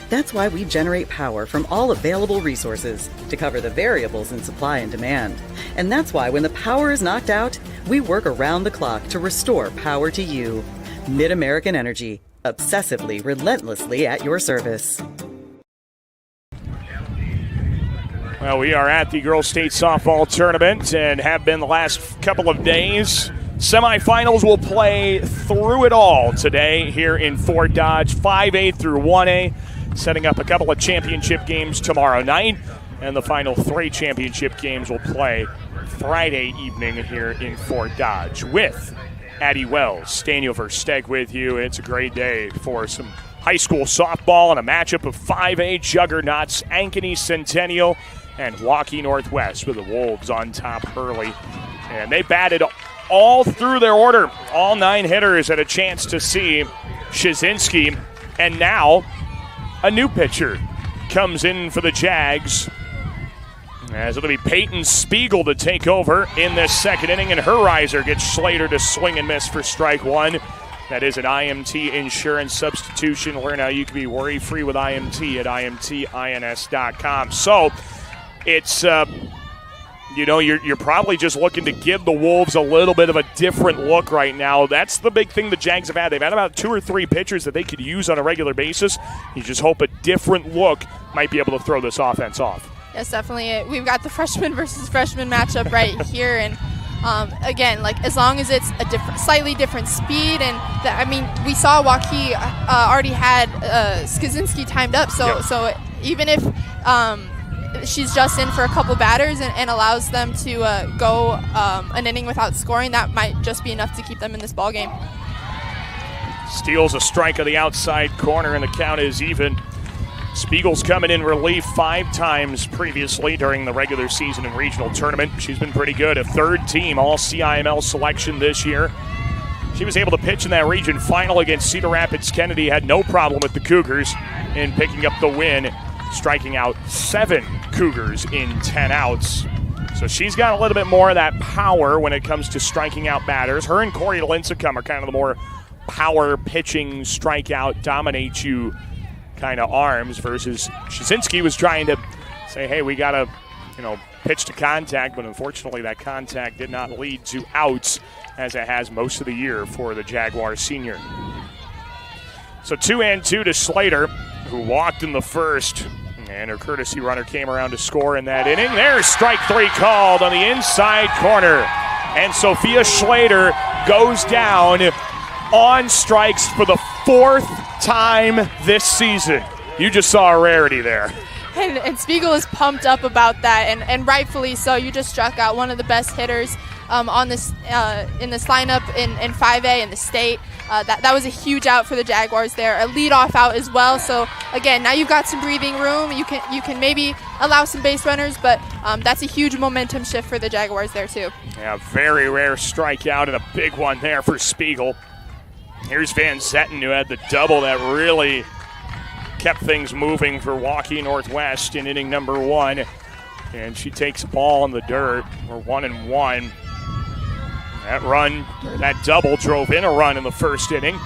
That's why we generate power from all available resources to cover the variables in supply and demand. And that's why when the power is knocked out, we work around the clock to restore power to you. Mid-American Energy, obsessively, relentlessly at your service. Well, we are at the Girls State Softball Tournament and have been the last couple of days. Semifinals will play through it all today here in Fort Dodge, 5A through 1A. Setting up a couple of championship games tomorrow night, and the final 3 championship games will play Friday evening here in Fort Dodge with Addie Wells, Staniel Versteg with you. It's a great day for some high school softball and a matchup of 5A juggernauts, Ankeny Centennial and Waukee Northwest, with the Wolves on top early. And they batted all through their order. All 9 hitters had a chance to see Shizinski, and now a new pitcher comes in for the Jags, as it'll be Peyton Spiegel to take over in this second inning, and her riser gets Slater to swing and miss for strike 1. That is an IMT insurance substitution. Learn how you can be worry-free with IMT at IMTINS.com. So it's, you're probably just looking to give the Wolves a little bit of a different look right now. That's the big thing the Jags have had. They've had about 2 or 3 pitchers that they could use on a regular basis. You just hope a different look might be able to throw this offense off. Yes, definitely. We've got the freshman versus freshman matchup right here, and again, like, as long as it's a slightly different speed, and we saw Waukee already had Skaczynski timed up, so even if she's just in for a couple batters and allows them to go an inning without scoring, that might just be enough to keep them in this ball game. Steals a strike of the outside corner, and the count is even. Spiegel's coming in relief 5 times previously during the regular season and regional tournament. She's been pretty good. A 3rd team All-CIML selection this year. She was able to pitch in that region final against Cedar Rapids Kennedy. Had no problem with the Cougars in picking up the win, striking out 7 Cougars in 10 outs. So she's got a little bit more of that power when it comes to striking out batters. Her and Corey Lincecum are kind of the more power pitching, strikeout, dominate you kind of arms, versus Shazinski was trying to say, hey, we got to, pitch to contact, but unfortunately that contact did not lead to outs, as it has most of the year for the Jaguars senior. So 2-2 to Slater, who walked in the first, and her courtesy runner came around to score in that inning. There's strike 3 called on the inside corner, and Sophia Schlater goes down on strikes for the 4th time this season. You just saw a rarity there. And Spiegel is pumped up about that, and rightfully so. You just struck out one of the best hitters on this in this lineup in 5A in the state. That was a huge out for the Jaguars there, a leadoff out as well. So again, now you've got some breathing room. You can maybe allow some base runners, but that's a huge momentum shift for the Jaguars there too. Yeah, very rare strikeout and a big one there for Spiegel. Here's Van Zetten, who had the double that really kept things moving for Waukee Northwest in inning number 1. And she takes a ball in the dirt. We're 1-1. That double drove in a run in the first inning.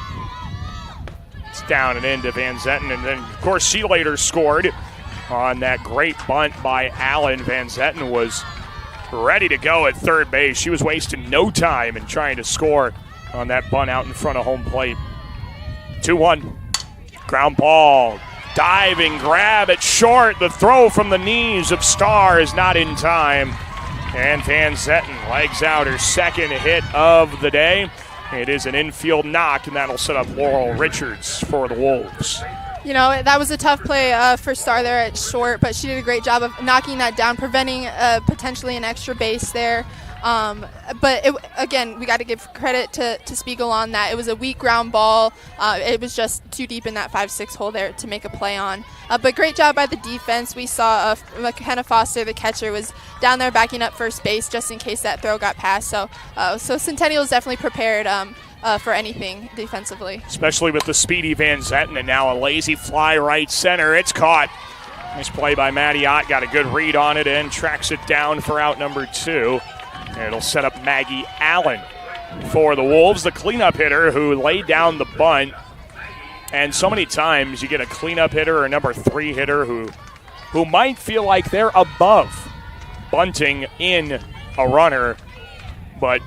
It's down and in to Van Zetten. And then, of course, she later scored on that great bunt by Allen. Van Zetten was ready to go at third base. She was wasting no time in trying to score on that bunt out in front of home plate. 2-1. Ground ball. Diving grab at short. The throw from the knees of Starr is not in time. And Van Zetten legs out her second hit of the day. It is an infield knock, and that'll set up Laurel Richards for the Wolves. That was a tough play for Starr there at short, but she did a great job of knocking that down, preventing potentially an extra base there. But again, we got to give credit to Spiegel on that. It was a weak ground ball. It was just too deep in that 5-6 hole there to make a play on. But great job by the defense. We saw McKenna Foster, the catcher, was down there backing up first base just in case that throw got passed. So Centennial is definitely prepared for anything defensively. Especially with the speedy Van Zetten, and now a lazy fly right center. It's caught. Nice play by Maddie Ott. Got a good read on it and tracks it down for out number 2. And it'll set up Maggie Allen for the Wolves, the cleanup hitter who laid down the bunt. And so many times you get a cleanup hitter or a number 3 hitter who might feel like they're above bunting in a runner, but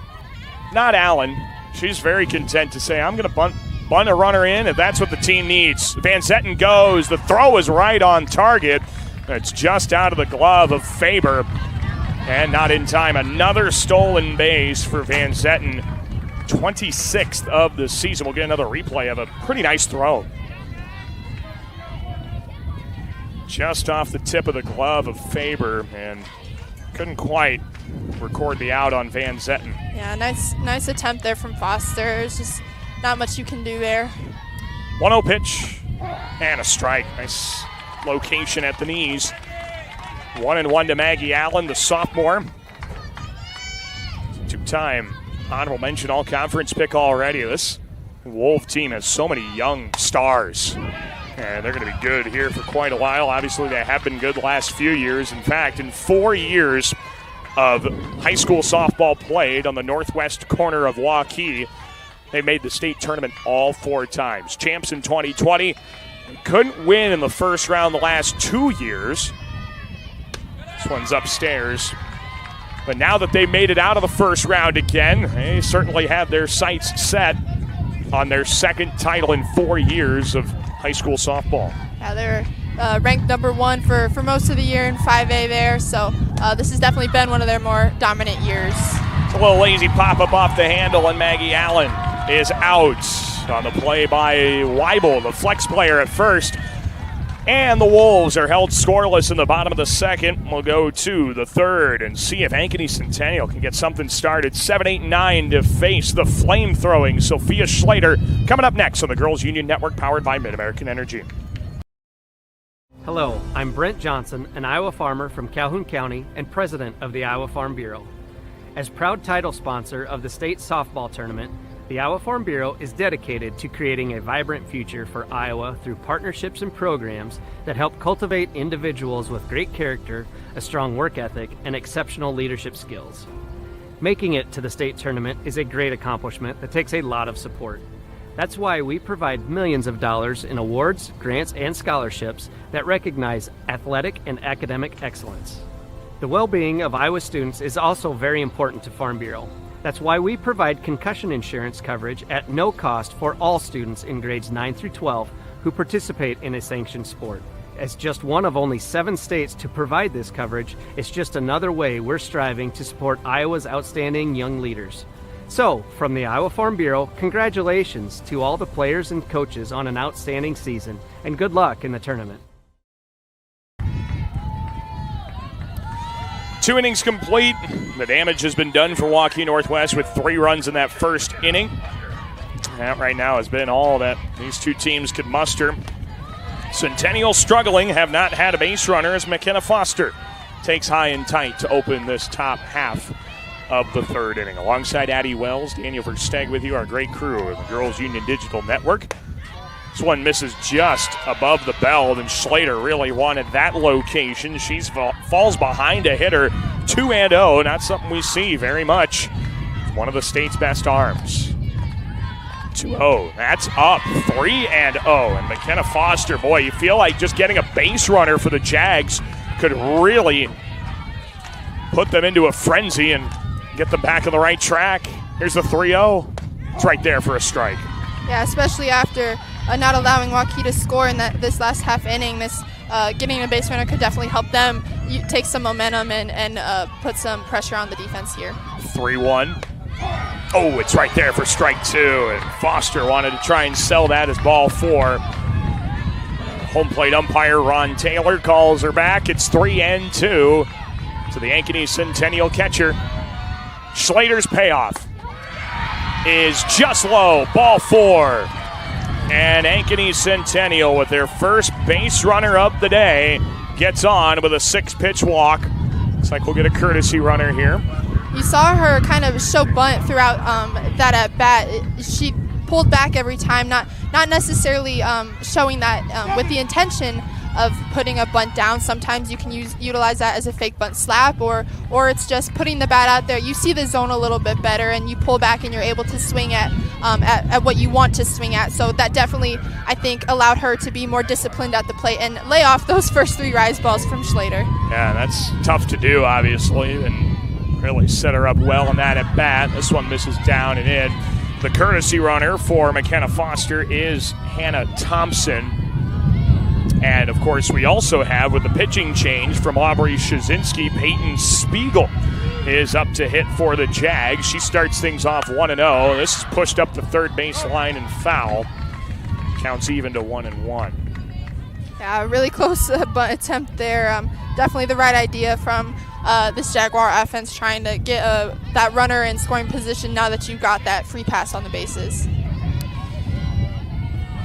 not Allen. She's very content to say, I'm going to bunt a runner in if that's what the team needs. Van Zetten goes. The throw is right on target. It's just out of the glove of Faber. And not in time. Another stolen base for Van Zetten. 26th of the season. We'll get another replay of a pretty nice throw. Just off the tip of the glove of Faber, and couldn't quite record the out on Van Zetten. Yeah, nice attempt there from Foster. There's just not much you can do there. 1-0 pitch and a strike. Nice location at the knees. 1-1 to Maggie Allen, the sophomore. 2-time honorable mention all-conference pick already. This Wolf team has so many young stars, and they're going to be good here for quite a while. Obviously, they have been good the last few years. In fact, in 4 years of high school softball played on the northwest corner of Waukee, they made the state tournament all 4 times. Champs in 2020. Couldn't win in the first round the last 2 years. This one's upstairs. But now that they made it out of the first round again, they certainly have their sights set on their second title in 4 years of high school softball. Yeah, they're ranked number 1 for most of the year in 5A there, so this has definitely been one of their more dominant years. It's a little lazy pop-up off the handle, and Maggie Allen is out on the play by Weibel, the flex player at first. And the Wolves are held scoreless in the bottom of the second. We'll go to the third and see if Ankeny Centennial can get something started. 7-8-9 to face the flame-throwing Sophia Schlater. Coming up next on the Girls Union Network, powered by Mid-American Energy. Hello, I'm Brent Johnson, an Iowa farmer from Calhoun County and president of the Iowa Farm Bureau. As proud title sponsor of the state softball tournament, the Iowa Farm Bureau is dedicated to creating a vibrant future for Iowa through partnerships and programs that help cultivate individuals with great character, a strong work ethic, and exceptional leadership skills. Making it to the state tournament is a great accomplishment that takes a lot of support. That's why we provide millions of dollars in awards, grants, and scholarships that recognize athletic and academic excellence. The well-being of Iowa students is also very important to Farm Bureau. That's why we provide concussion insurance coverage at no cost for all students in grades 9 through 12 who participate in a sanctioned sport. As just one of only 7 states to provide this coverage, it's just another way we're striving to support Iowa's outstanding young leaders. So, from the Iowa Farm Bureau, congratulations to all the players and coaches on an outstanding season, and good luck in the tournament. 2 innings complete. The damage has been done for Waukee Northwest with 3 runs in that first inning. That right now has been all that these two teams could muster. Centennial struggling, have not had a base runner as McKenna Foster takes high and tight to open this top half of the third inning. Alongside Addie Wells, Daniel Versteg with you, our great crew of the Girls Union Digital Network. This one misses just above the belt, and Schlater really wanted that location. She falls behind a hitter, 2-0. Not something we see very much. One of the state's best arms. 2-0. That's up. 3-0. And McKenna Foster, boy, you feel like just getting a base runner for the Jags could really put them into a frenzy and get them back on the right track. Here's the 3-0. It's right there for a strike. Yeah, especially after not allowing Waukee to score in this last half inning. Getting a base runner could definitely help them take some momentum and put some pressure on the defense here. 3-1. Oh, it's right there for strike 2. And Foster wanted to try and sell that as ball 4. Home plate umpire Ron Taylor calls her back. It's 3-2 to the Ankeny Centennial catcher. Schlater's payoff is just low, ball 4. And Ankeny Centennial, with their first base runner of the day, gets on with a 6-pitch walk. Looks like we'll get a courtesy runner here. You saw her kind of show bunt throughout that at bat. She pulled back every time, not necessarily showing that with the intention of putting a bunt down. Sometimes you can utilize that as a fake bunt slap, or it's just putting the bat out there. You see the zone a little bit better, and you pull back, and you're able to swing at what you want to swing at. So that definitely, I think, allowed her to be more disciplined at the plate and lay off those first 3 rise balls from Schlater. Yeah, that's tough to do, obviously, and really set her up well in that at bat. This one misses down and in. The courtesy runner for McKenna Foster is Hannah Thompson. And, of course, we also have, with the pitching change from Aubrey Shazinski, Peyton Spiegel is up to hit for the Jags. She starts things off 1-0. This is pushed up the third base line and foul. Counts even to 1-1. Yeah, really close bunt attempt there. Definitely the right idea from this Jaguar offense, trying to get that runner in scoring position now that you've got that free pass on the bases.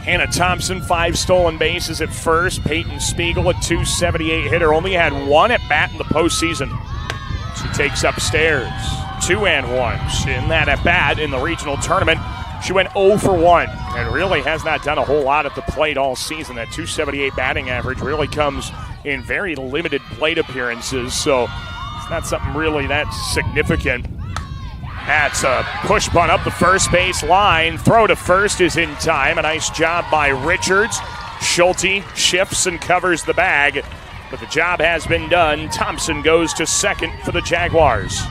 Hannah Thompson, 5 stolen bases at first. Peyton Spiegel, a .278 hitter, only had 1 at bat in the postseason. She takes upstairs, 2-1. In that at bat in the regional tournament, she went 0 for 1 and really has not done a whole lot at the plate all season. That .278 batting average really comes in very limited plate appearances, so it's not something really that significant. That's a push bunt up the first base line. Throw to first is in time. A nice job by Richards. Schulte shifts and covers the bag, but the job has been done. Thompson goes to second for the Jaguars.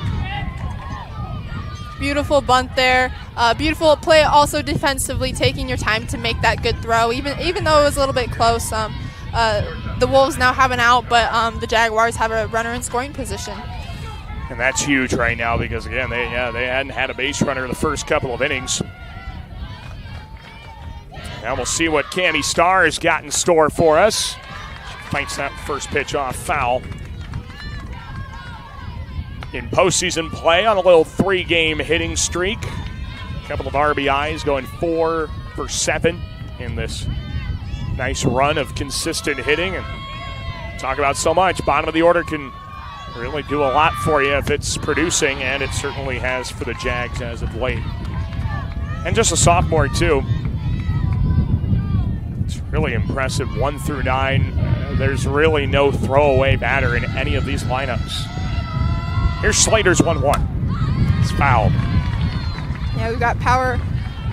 Beautiful bunt there. Beautiful play also defensively, taking your time to make that good throw. Even though it was a little bit close, the Wolves now have an out, but the Jaguars have a runner in scoring position. And that's huge right now because, again, they hadn't had a base runner the first couple of innings. Now we'll see what Cami Starr has got in store for us. fights that first pitch off foul. In postseason play on a little 3-game hitting streak. A couple of RBIs, going 4 for 7 in this nice run of consistent hitting. And talk about so much. Bottom of the order can really do a lot for you if it's producing, and it certainly has for the Jags as of late. And just a sophomore, too. It's really impressive. 1 through 9. There's really no throwaway batter in any of these lineups. Here's Slater's 1-1. It's fouled. Yeah, we've got power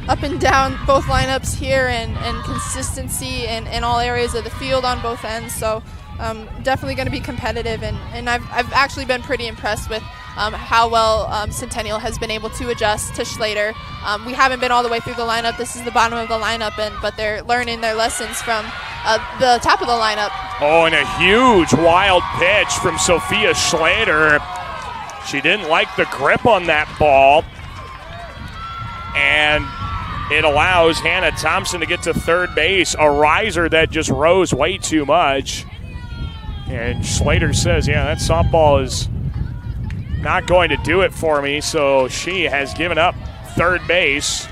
up and down both lineups here, and consistency in all areas of the field on both ends. So definitely going to be competitive, and I've actually been pretty impressed with how well Centennial has been able to adjust to Schlater. We haven't been all the way through the lineup. This is the bottom of the lineup, but they're learning their lessons from the top of the lineup. Oh, and a huge wild pitch from Sophia Schlater. She didn't like the grip on that ball, and it allows Hannah Thompson to get to third base, a riser that just rose way too much. And Schlater says, yeah, that softball is not going to do it for me, so she has given up third base.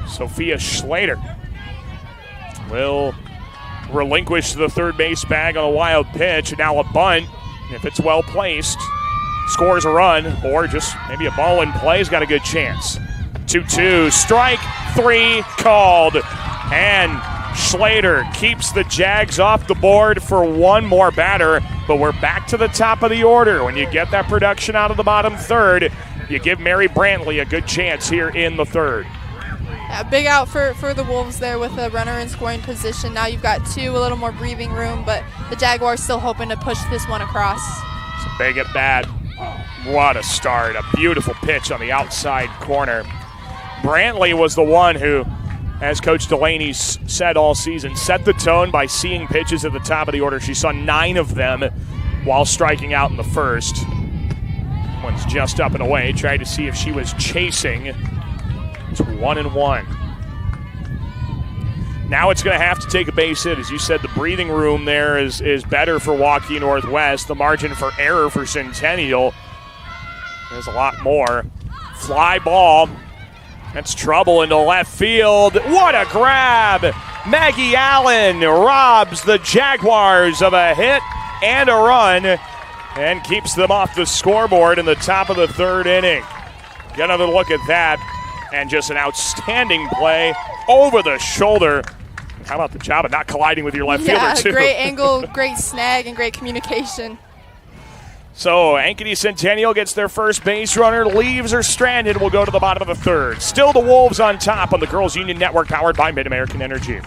Sophia Schlater will relinquish the third base bag on a wild pitch, and now a bunt. If it's well placed, scores a run, or just maybe a ball in play has got a good chance. 2-2, strike 3 called, and Schlater keeps the Jags off the board for one more batter, but we're back to the top of the order. When you get that production out of the bottom third, you give Mary Brantley a good chance here in the third. Yeah, big out for the Wolves there with a runner in scoring position. Now you've got 2, a little more breathing room, but the Jaguars still hoping to push this one across. It's a big at bat. What a start. A beautiful pitch on the outside corner. Brantley was the one who, as Coach Delaney said all season, set the tone by seeing pitches at the top of the order. She saw 9 of them while striking out in the first. One's just up and away. Tried to see if she was chasing. It's 1-1. Now it's going to have to take a base hit. As you said, the breathing room there is better for Waukee Northwest. The margin for error for Centennial is a lot more. Fly ball. That's trouble into left field. What a grab! Maggie Allen robs the Jaguars of a hit and a run and keeps them off the scoreboard in the top of the third inning. Get another look at that, and just an outstanding play over the shoulder. How about the job of not colliding with your left fielder, too? Yeah, great angle, great snag, and great communication. So Ankeny Centennial gets their first base runner. Leaves are stranded. We'll go to the bottom of the third. Still the Wolves on top on the Girls Union Network, powered by Mid-American Energy.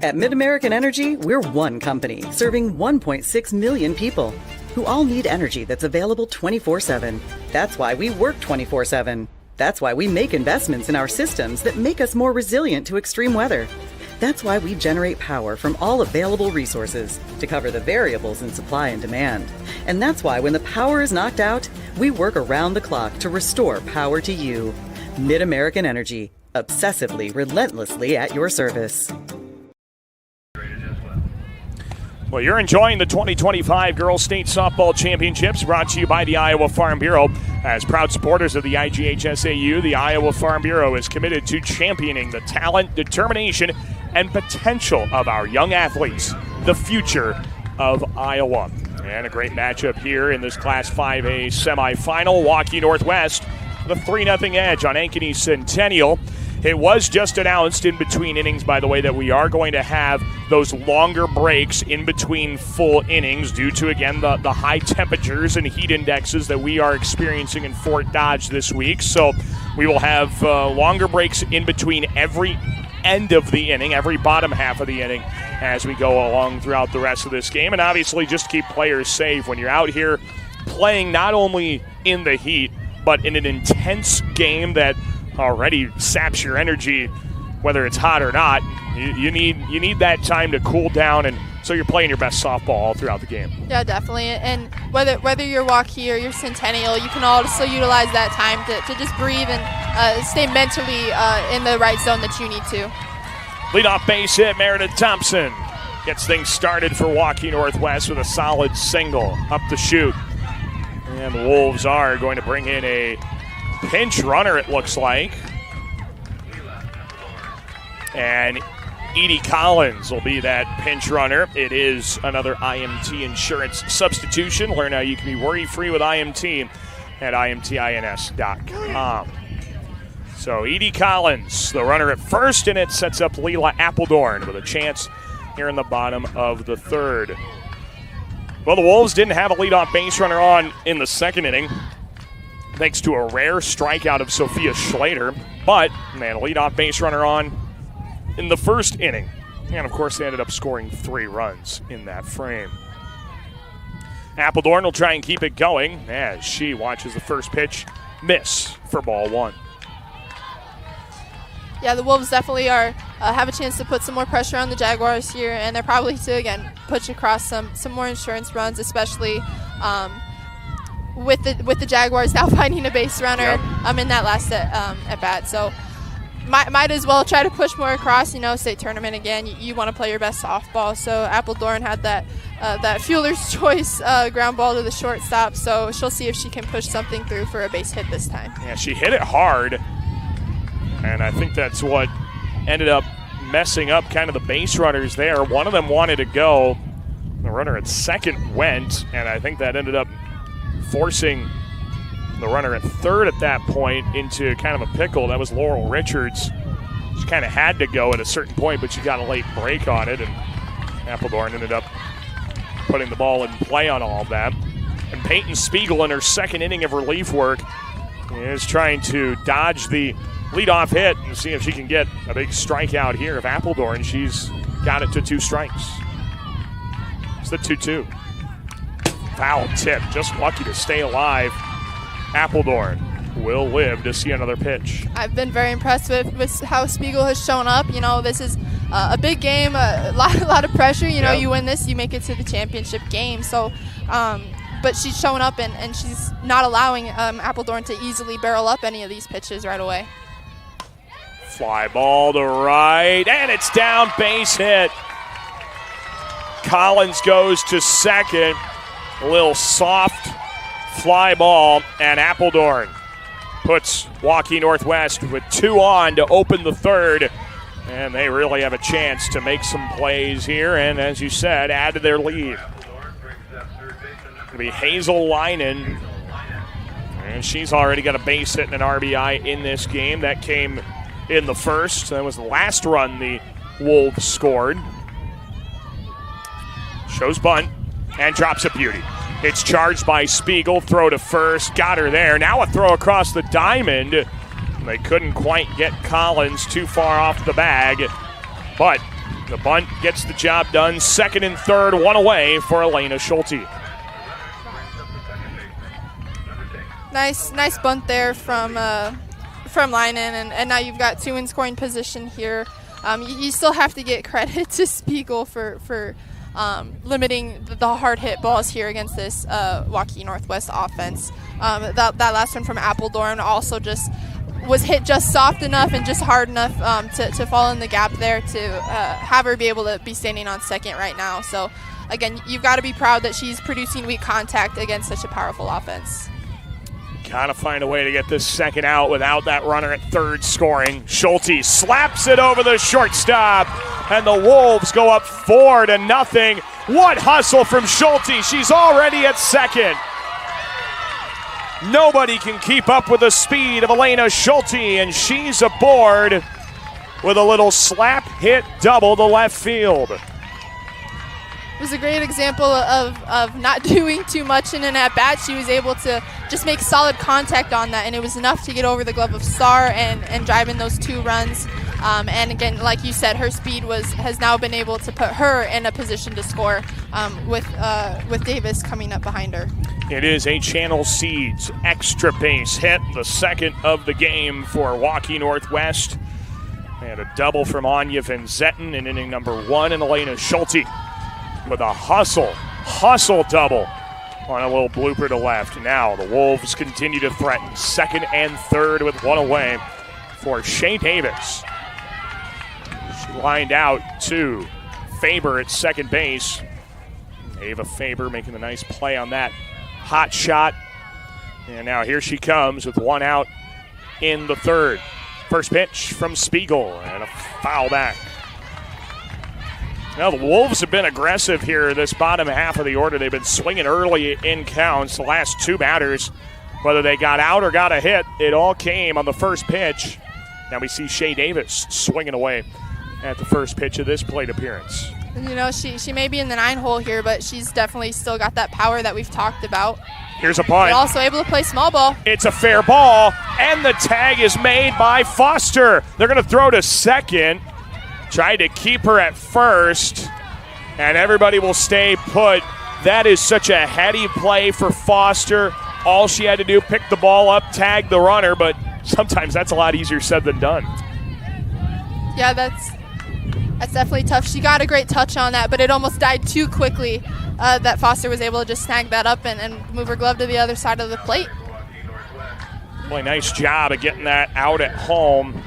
At Mid-American Energy, we're one company serving 1.6 million people who all need energy that's available 24/7. That's why we work 24/7. That's why we make investments in our systems that make us more resilient to extreme weather. That's why we generate power from all available resources to cover the variables in supply and demand. And that's why when the power is knocked out, we work around the clock to restore power to you. Mid-American Energy, obsessively, relentlessly at your service. Well, you're enjoying the 2025 Girls State Softball Championships, brought to you by the Iowa Farm Bureau. As proud supporters of the IGHSAU, the Iowa Farm Bureau is committed to championing the talent, determination, and potential of our young athletes, the future of Iowa. And a great matchup here in this Class 5A semifinal. Waukee Northwest, the 3-0 edge on Ankeny Centennial. It was just announced in between innings, by the way, that we are going to have those longer breaks in between full innings due to, again, the high temperatures and heat indexes that we are experiencing in Fort Dodge this week. So we will have longer breaks in between every end of the inning, every bottom half of the inning, as we go along throughout the rest of this game. And obviously just keep players safe when you're out here playing not only in the heat, but in an intense game that already saps your energy, whether it's hot or not. You need that time to cool down, and so you're playing your best softball all throughout the game. Yeah, definitely. And whether you're Waukee or you're Centennial, you can also utilize that time to just breathe and stay mentally in the right zone that you need to. Leadoff base hit, Meredith Thompson. gets things started for Waukee Northwest with a solid single up the chute. And the Wolves are going to bring in a pinch runner, it looks like. And Edie Collins will be that pinch runner. It is another IMT insurance substitution. Learn how you can be worry-free with IMT at imtins.com. So Edie Collins, the runner at first, and it sets up Leela Appledorn with a chance here in the bottom of the third. Well, the Wolves didn't have a leadoff base runner on in the second inning, thanks to a rare strikeout of Sophia Schlater, but man, a leadoff base runner on in the first inning. And of course, they ended up scoring 3 runs in that frame. Appledorn will try and keep it going as she watches the first pitch miss for ball 1. Yeah, the Wolves definitely have a chance to put some more pressure on the Jaguars here, and they're probably to, again, push across some more insurance runs, especially with the Jaguars now finding a base runner in that last at bat. So might as well try to push more across. State tournament again. You want to play your best softball. So Appledorn had that fielder's choice ground ball to the shortstop. So she'll see if she can push something through for a base hit this time. Yeah, she hit it hard. And I think that's what ended up messing up kind of the base runners there. One of them wanted to go. The runner at second went, and I think that ended up forcing the runner at third at that point into kind of a pickle. That was Laurel Richards. She kind of had to go at a certain point, but she got a late break on it, and Appledorn ended up putting the ball in play on all of that. And Peyton Spiegel in her second inning of relief work is trying to dodge the leadoff hit and see if she can get a big strikeout here of Appledorn. She's got it to 2 strikes. It's the 2-2. Foul tip, just lucky to stay alive. Appledorn will live to see another pitch. I've been very impressed with how Spiegel has shown up. This is a big game, a lot of pressure. You win this, you make it to the championship game. So, but she's showing up and she's not allowing Appledorn to easily barrel up any of these pitches right away. Fly ball to right, and it's down, base hit. Collins goes to second. A little soft fly ball, and Appledorn puts Waukee Northwest with 2 on to open the third. And they really have a chance to make some plays here, and as you said, add to their lead. It'll be Hazel Leinen, and she's already got a base hit and an RBI in this game. That came in the first. That was the last run the Wolves scored. Shows bunt and drops a beauty. It's charged by Spiegel. Throw to first. Got her there. Now a throw across the diamond. They couldn't quite get Collins too far off the bag. But the bunt gets the job done. Second and third, 1 away for Elena Schulte. Nice bunt there from Leinen, and now you've got 2 in scoring position here. You still have to get credit to Spiegel for limiting the hard hit balls here against this Waukee Northwest offense. That last one from Appledorn also just was hit just soft enough and just hard enough to fall in the gap there to have her be able to be standing on second right now. So again, you've got to be proud that she's producing weak contact against such a powerful offense. Gotta find a way to get this second out without that runner at third scoring. Schulte slaps it over the shortstop, and the Wolves go up 4-0. What hustle from Schulte. She's already at second. Nobody can keep up with the speed of Elena Schulte, and she's aboard with a little slap hit double to left field. It was a great example of not doing too much in an at-bat. She was able to just make solid contact on that, and it was enough to get over the glove of Starr and drive in those 2 runs. And again, like you said, her speed has now been able to put her in a position to score with Davis coming up behind her. It is a Channel Seeds extra base hit, the second of the game for Waukee Northwest. And a double from Anya Van Zetten in inning number 1, and Elena Schulte with a hustle double on a little blooper to left. Now the Wolves continue to threaten. Second and third with 1 away for Shea Davis. She lined out to Faber at second base. Ava Faber making a nice play on that hot shot. And now here she comes with one out in the third. First pitch from Spiegel and a foul back. Now the Wolves have been aggressive here this bottom half of the order. They've been swinging early in counts. The last two batters, whether they got out or got a hit, it all came on the first pitch. Now we see Shea Davis swinging away at the first pitch of this plate appearance. You know, she may be in the 9-hole here, but she's definitely still got that power that we've talked about. Here's a punt. But also able to play small ball. It's a fair ball, and the tag is made by Foster. They're going to throw to second. Tried to keep her at first, and everybody will stay put. That is such a heady play for Foster. All she had to do, pick the ball up, tag the runner, but sometimes that's a lot easier said than done. Yeah, that's definitely tough. She got a great touch on that, but it almost died too quickly that Foster was able to just snag that up and move her glove to the other side of the plate. Really nice job of getting that out at home.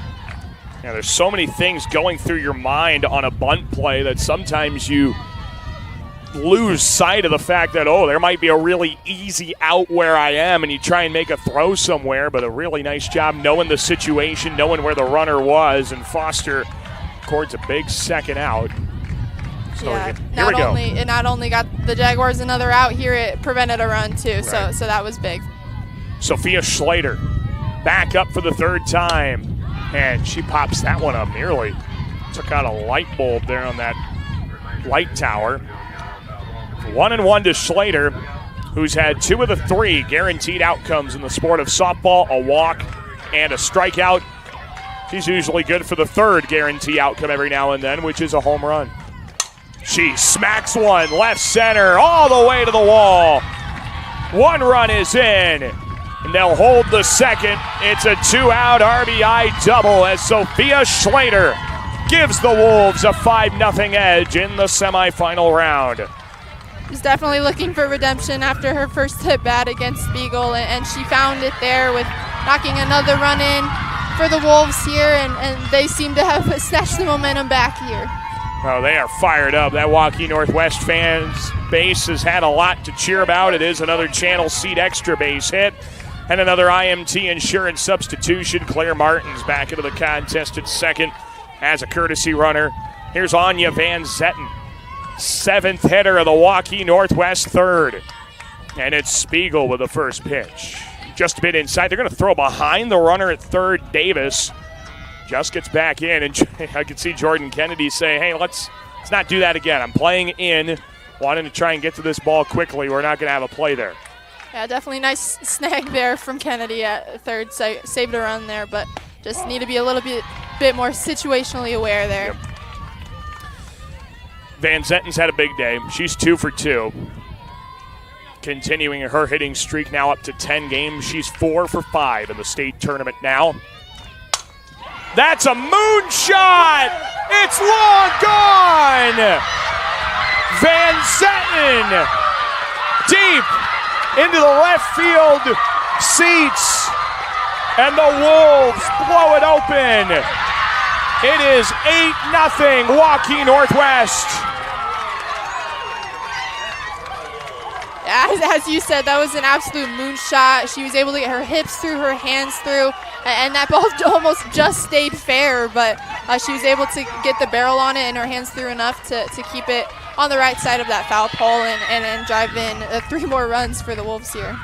Yeah, there's so many things going through your mind on a bunt play that sometimes you lose sight of the fact that, oh, there might be a really easy out where I am, and you try and make a throw somewhere, but a really nice job knowing the situation, knowing where the runner was, and Foster records a big second out. So yeah, here we go. It not only got the Jaguars another out here, it prevented a run too, Right. so that was big. Sophia Schlater back up for the third time, and she pops that one up nearly. Took out a light bulb there on that light tower. 1-1 to Schlater, who's had 2 of the 3 guaranteed outcomes in the sport of softball, a walk and a strikeout. She's usually good for the third guarantee outcome every now and then, which is a home run. She smacks one left center all the way to the wall. 1 run is in, and they'll hold the second. It's a 2-out RBI double as Sophia Schlater gives the Wolves a 5-0 edge in the semifinal round. She's definitely looking for redemption after her first at-bat against Spiegel, and she found it there with knocking another run in for the Wolves here, and they seem to have snatched the momentum back here. Oh, they are fired up. That Waukee Northwest fans base has had a lot to cheer about. It is another Channel Seat extra base hit and another IMT insurance substitution. Claire Martin's back into the contest at second as a courtesy runner. Here's Anya Van Zetten, 7th hitter of the Waukee Northwest third. And it's Spiegel with the first pitch. Just a bit inside. They're going to throw behind the runner at third. Davis just gets back in, and I can see Jordan Kennedy say, hey, let's not do that again. I'm playing in, wanting to try and get to this ball quickly. We're not going to have a play there. Yeah, definitely nice snag there from Kennedy at third. Saved a run there, but just need to be a little bit more situationally aware there. Yep. Van Zetten's had a big day. She's 2 for 2. Continuing her hitting streak now up to 10 games. She's 4 for 5 in the state tournament now. That's a moonshot! It's long gone! Van Zetten deep into the left field seats, and the Wolves blow it open. It is 8-0 Waukee Northwest. As you said, that was an absolute moonshot. She was able to get her hips through, her hands through, and that ball almost just stayed fair, but she was able to get the barrel on it and her hands through enough to keep it on the right side of that foul pole and drive in 3 more runs for the Wolves here.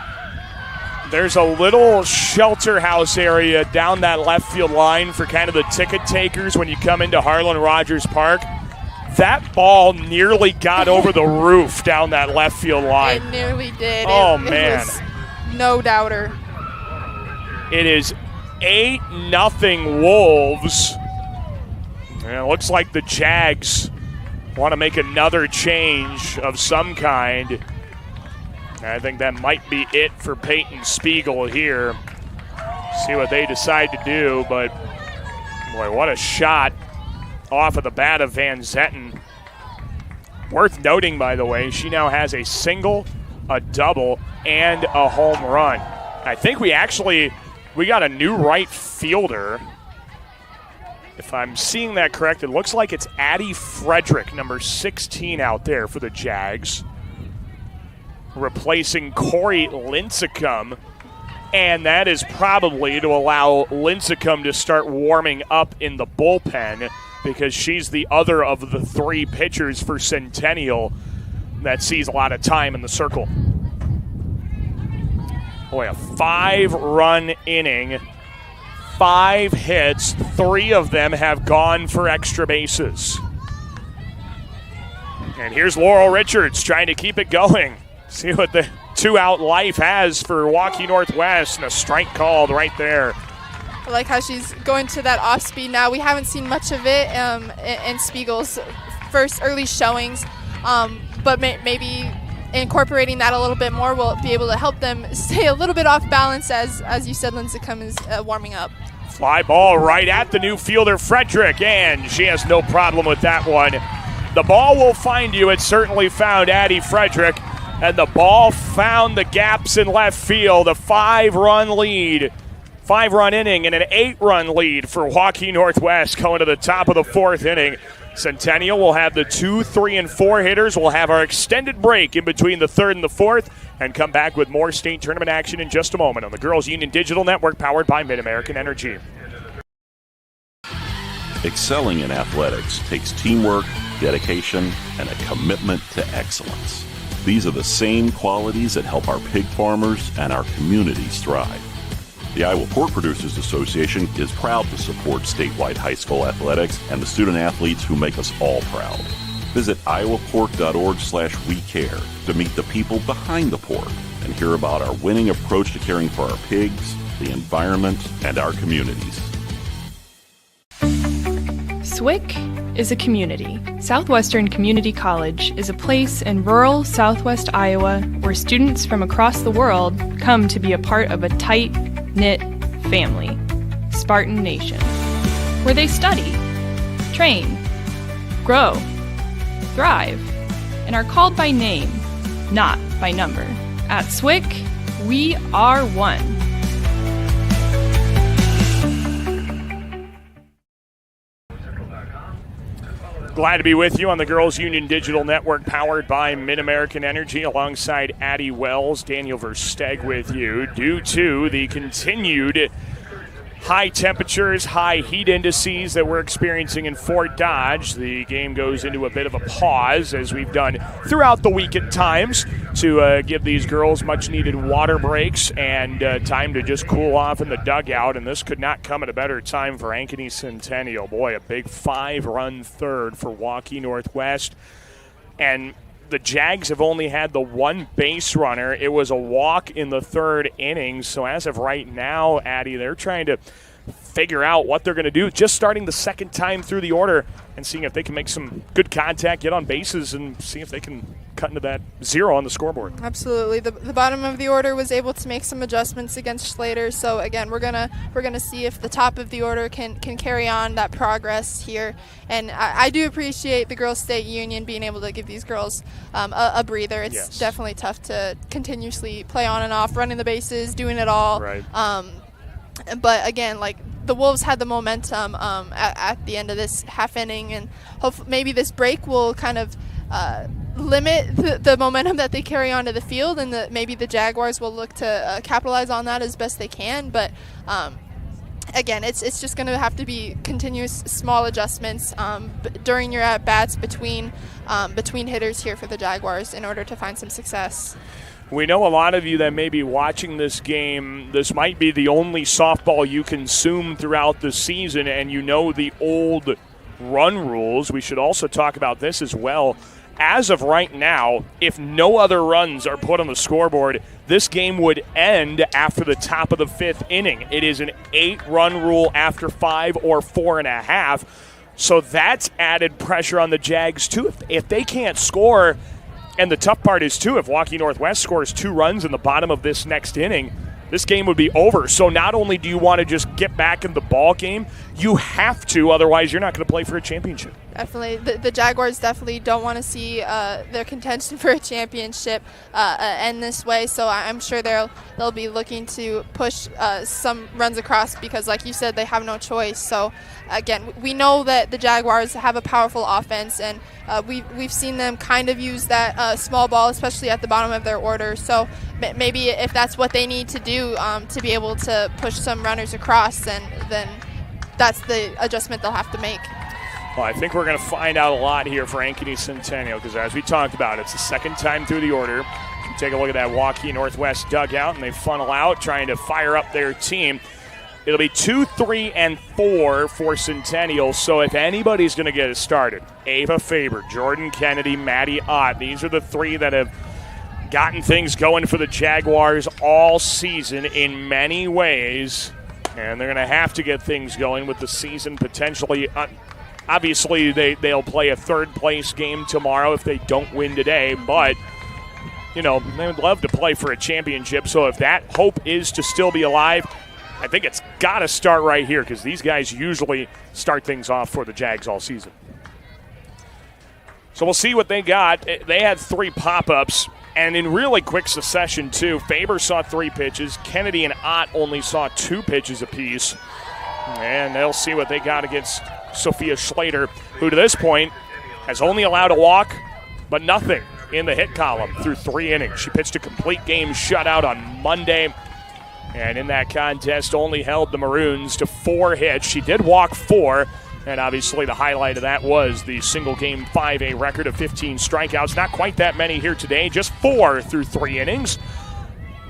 There's a little shelter house area down that left field line for kind of the ticket takers when you come into Harlan Rogers Park. That ball nearly got over the roof down that left field line. It nearly did. Oh, It man. was no doubter. It is 8-0 Wolves. And it looks like the Jags want to make another change of some kind. I think that might be it for Peyton Spiegel here. See what they decide to do, but boy, what a shot off of the bat of Van Zetten. Worth noting, by the way, she now has a single, a double, and a home run. I think we got a new right fielder. If I'm seeing that correct, it looks like it's Addie Frederick, number 16 out there for the Jags, replacing Corey Lincecum. And that is probably to allow Lincecum to start warming up in the bullpen, because she's the other of the three pitchers for Centennial that sees a lot of time in the circle. Boy, a 5-run inning, 5 hits, 3 of them have gone for extra bases. And here's Laurel Richards trying to keep it going. See what the 2-out life has for Waukee Northwest, and a strike called right there. I like how she's going to that off speed now. We haven't seen much of it in Spiegel's first early showings, but maybe incorporating that a little bit more will be able to help them stay a little bit off balance as you said, Lincecum is warming up. Fly ball right at the new fielder, Frederick, and she has no problem with that one. The ball will find you. It certainly found Addie Frederick, and the ball found the gaps in left field. A 5-run lead, 5-run inning, and an 8-run lead for Waukee Northwest going to the top of the 4th inning. Centennial will have the 2, 3, and 4 hitters. We'll have our extended break in between the 3rd and the 4th, and come back with more state tournament action in just a moment on the Girls Union Digital Network, powered by Mid-American Energy. Excelling in athletics takes teamwork, dedication, and a commitment to excellence. These are the same qualities that help our pig farmers and our communities thrive. The Iowa Pork Producers Association is proud to support statewide high school athletics and the student athletes who make us all proud. Visit iowapork.org/WeCare to meet the people behind the pork and hear about our winning approach to caring for our pigs, the environment, and our communities. SWIC is a community. Southwestern Community College is a place in rural southwest Iowa where students from across the world come to be a part of a tight-knit family, Spartan Nation, where they study, train, grow, thrive, and are called by name, not by number. At SWIC, we are one. Glad to be with you on the Girls Union Digital Network, powered by Mid-American Energy, alongside Addie Wells, Daniel Versteg with you. Due to the continued high temperatures, high heat indices that we're experiencing in Fort Dodge, the game goes into a bit of a pause, as we've done throughout the week at times, to give these girls much-needed water breaks and time to just cool off in the dugout. And this could not come at a better time for Ankeny Centennial. Boy, a big 5-run third for Waukee Northwest. And the Jags have only had the one base runner. It was a walk in the 3rd inning. So as of right now, Addie, they're trying to figure out what they're going to do, just starting the 2nd time through the order and seeing if they can make some good contact, get on bases, and see if they can cut into that 0 on the scoreboard. Absolutely. The bottom of the order was able to make some adjustments against Slater. So again, we're gonna see if the top of the order can carry on that progress here. And I do appreciate the Girls State Union being able to give these girls a breather. It's definitely tough to continuously play on and off, running the bases, doing it all. Right. But again, like, the Wolves had the momentum at the end of this half inning, and hopefully maybe this break will kind of limit the momentum that they carry onto the field, and maybe the Jaguars will look to capitalize on that as best they can. But again, it's just going to have to be continuous small adjustments during your at-bats between hitters here for the Jaguars in order to find some success. We know a lot of you that may be watching this game, this might be the only softball you consume throughout the season, and you know the old run rules. We should also talk about this as well. As of right now, if no other runs are put on the scoreboard, this game would end after the top of the 5th inning. It is an 8-run rule after 5 or 4.5. So that's added pressure on the Jags, too. If they can't score, and the tough part is, too, if Waukee Northwest scores 2 runs in the bottom of this next inning, this game would be over. So not only do you want to just get back in the ball game, you have to, otherwise you're not going to play for a championship. Definitely. The Jaguars definitely don't want to see their contention for a championship end this way, so I'm sure they'll be looking to push some runs across because, like you said, they have no choice. So, again, we know that the Jaguars have a powerful offense, and we've seen them kind of use that small ball, especially at the bottom of their order. So maybe if that's what they need to do to be able to push some runners across, then that's the adjustment they'll have to make. Well, I think we're going to find out a lot here for Ankeny Centennial because, as we talked about, it's the second time through the order. You take a look at that Waukee Northwest dugout, and they funnel out trying to fire up their team. It'll be 2, 3, and 4 for Centennial, so if anybody's going to get it started, Ava Faber, Jordan Kennedy, Maddie Ott, these are the three that have gotten things going for the Jaguars all season in many ways, and they're going to have to get things going with the season potentially obviously, they'll play a third-place game tomorrow if they don't win today, but, they would love to play for a championship. So if that hope is to still be alive, I think it's got to start right here because these guys usually start things off for the Jags all season. So we'll see what they got. They had 3 pop-ups, and in really quick succession, too. Faber saw 3 pitches. Kennedy and Ott only saw 2 pitches apiece. And they'll see what they got against Sophia Schlater, who to this point has only allowed a walk, but nothing in the hit column through 3 innings. She pitched a complete game shutout on Monday, and in that contest only held the Maroons to 4 hits. She did walk 4, and obviously the highlight of that was the single-game 5A record of 15 strikeouts. Not quite that many here today, just 4 through 3 innings.